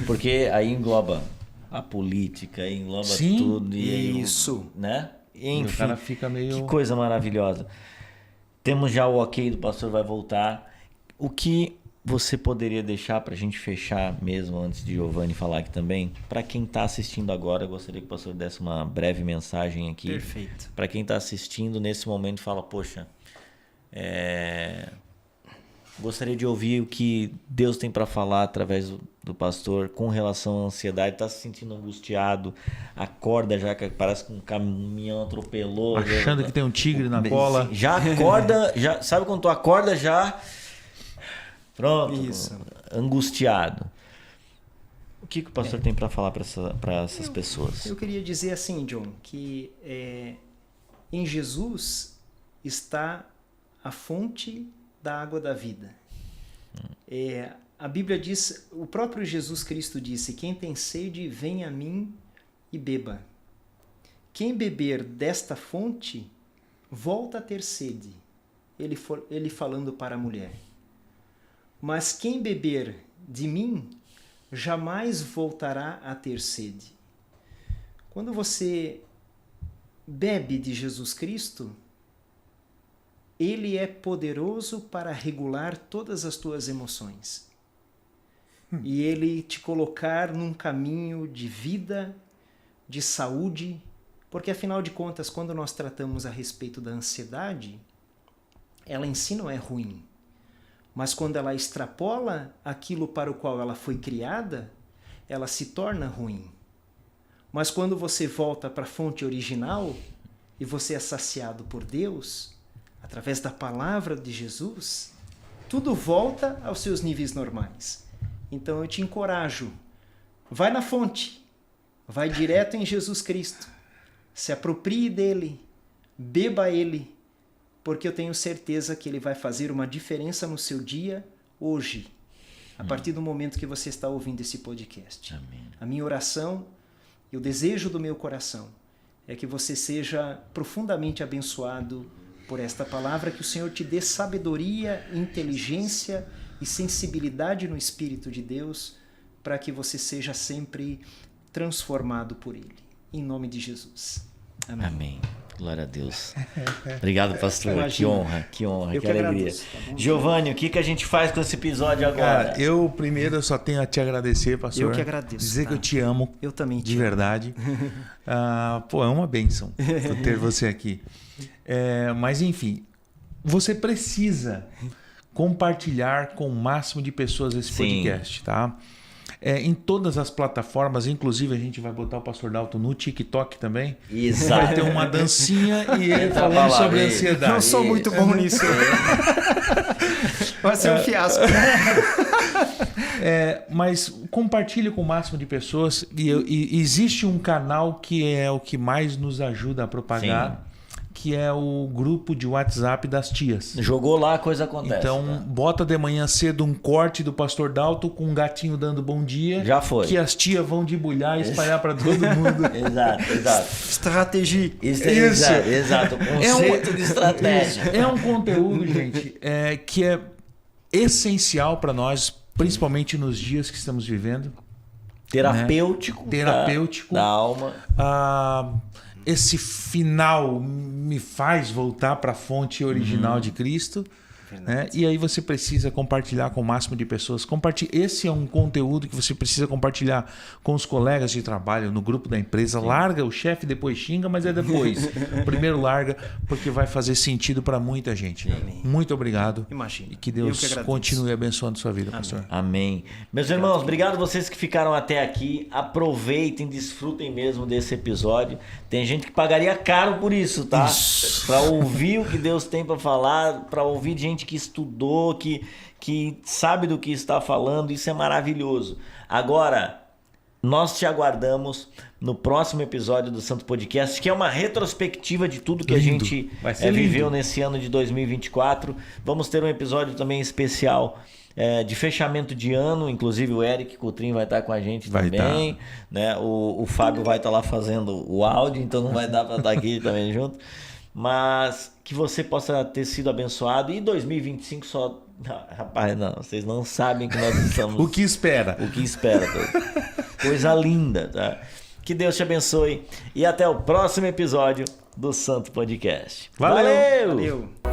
porque aí engloba a política, aí engloba tudo. E isso. Né? Enfim, o cara fica meio... Que coisa maravilhosa. Temos já o ok do pastor, vai voltar. O que você poderia deixar para a gente fechar mesmo, antes de Giovanni falar aqui também? Para quem está assistindo agora, eu gostaria que o pastor desse uma breve mensagem aqui. Perfeito. Para quem está assistindo nesse momento, fala, poxa, gostaria de ouvir o que Deus tem para falar através do pastor com relação à ansiedade. Está se sentindo angustiado, acorda já, que parece que um caminhão atropelou. Achando que tem um tigre na cola. Já acorda, sabe quando tu acorda já... Pronto, angustiado. O que o pastor tem para falar para essas pessoas? Eu queria dizer assim, John, que em Jesus está a fonte da água da vida. A Bíblia diz, o próprio Jesus Cristo disse, quem tem sede, vem a mim e beba. Quem beber desta fonte, volta a ter sede. Ele falando para a mulher. Mas quem beber de mim, jamais voltará a ter sede. Quando você bebe de Jesus Cristo, Ele é poderoso para regular todas as tuas emoções. E Ele te colocar num caminho de vida, de saúde, porque afinal de contas, quando nós tratamos a respeito da ansiedade, ela em si não é ruim. Mas quando ela extrapola aquilo para o qual ela foi criada, ela se torna ruim. Mas quando você volta para a fonte original e você é saciado por Deus, através da palavra de Jesus, tudo volta aos seus níveis normais. Então eu te encorajo, vai na fonte, vai direto em Jesus Cristo, se aproprie dele, beba ele, porque eu tenho certeza que ele vai fazer uma diferença no seu dia hoje, a partir do momento que você está ouvindo esse podcast. Amém. A minha oração e o desejo do meu coração é que você seja profundamente abençoado por esta palavra, que o Senhor te dê sabedoria, inteligência e sensibilidade no Espírito de Deus, para que você seja sempre transformado por Ele. Em nome de Jesus. Amém. Amém. Glória a Deus. Obrigado, pastor. Imagina. Que honra, Eu que que alegria. agradeço, tá bom? Giovanni, o que a gente faz com esse episódio agora? Cara, eu primeiro só tenho a te agradecer, pastor. Eu que agradeço. Dizer tá? que eu te amo. Eu também te De amo. verdade. Pô, é uma bênção ter você aqui. Mas enfim, você precisa compartilhar com o máximo de pessoas esse podcast, tá? Em todas as plataformas, inclusive a gente vai botar o Pastor Dalton no TikTok também. Exato. Vai ter uma dancinha e ele Entra falando pra lá, sobre vem. ansiedade. Não sou muito bom nisso. Vai ser um fiasco. Mas compartilhe com o máximo de pessoas. E existe um canal que é o que mais nos ajuda a propagar, que é o grupo de WhatsApp das tias. Jogou lá, a coisa acontece. Então, tá? bota de manhã cedo um corte do Pastor Dalton com um gatinho dando bom dia. Já foi. Que as tias vão debulhar e espalhar para todo mundo. Exato. Estratégia. Isso. Exato. Conceito de estratégia. É um conteúdo, gente, que é essencial para nós, principalmente nos dias que estamos vivendo. Terapêutico. Né? Terapêutico. Da alma. Esse final me faz voltar para a fonte original de Cristo. Né? E aí você precisa compartilhar com o máximo de pessoas. Esse é um conteúdo que você precisa compartilhar com os colegas de trabalho, no grupo da empresa. Larga o chefe, depois xinga, mas é depois. Primeiro larga, porque vai fazer sentido para muita gente. Amém. Muito obrigado. Imagina. E que Deus continue abençoando sua vida, pastor. Amém. Meus irmãos, obrigado vocês que ficaram até aqui. Aproveitem, desfrutem mesmo desse episódio. Tem gente que pagaria caro por isso, tá? Para ouvir o que Deus tem para falar, para ouvir gente que estudou, que sabe do que está falando. Isso é maravilhoso. Agora, nós te aguardamos no próximo episódio do Santo Podcast, que é uma retrospectiva de tudo que a gente viveu nesse ano de 2024. Vamos ter um episódio também especial de fechamento de ano, inclusive o Eric Coutrinho vai estar com a gente também, né? O Fábio vai estar lá fazendo o áudio, então não vai dar para estar aqui também junto, mas que você possa ter sido abençoado. E 2025 só... Rapaz, não, vocês não sabem que nós estamos... O que espera? Coisa linda, tá? Que Deus te abençoe e até o próximo episódio do Santo Podcast. Valeu! Valeu.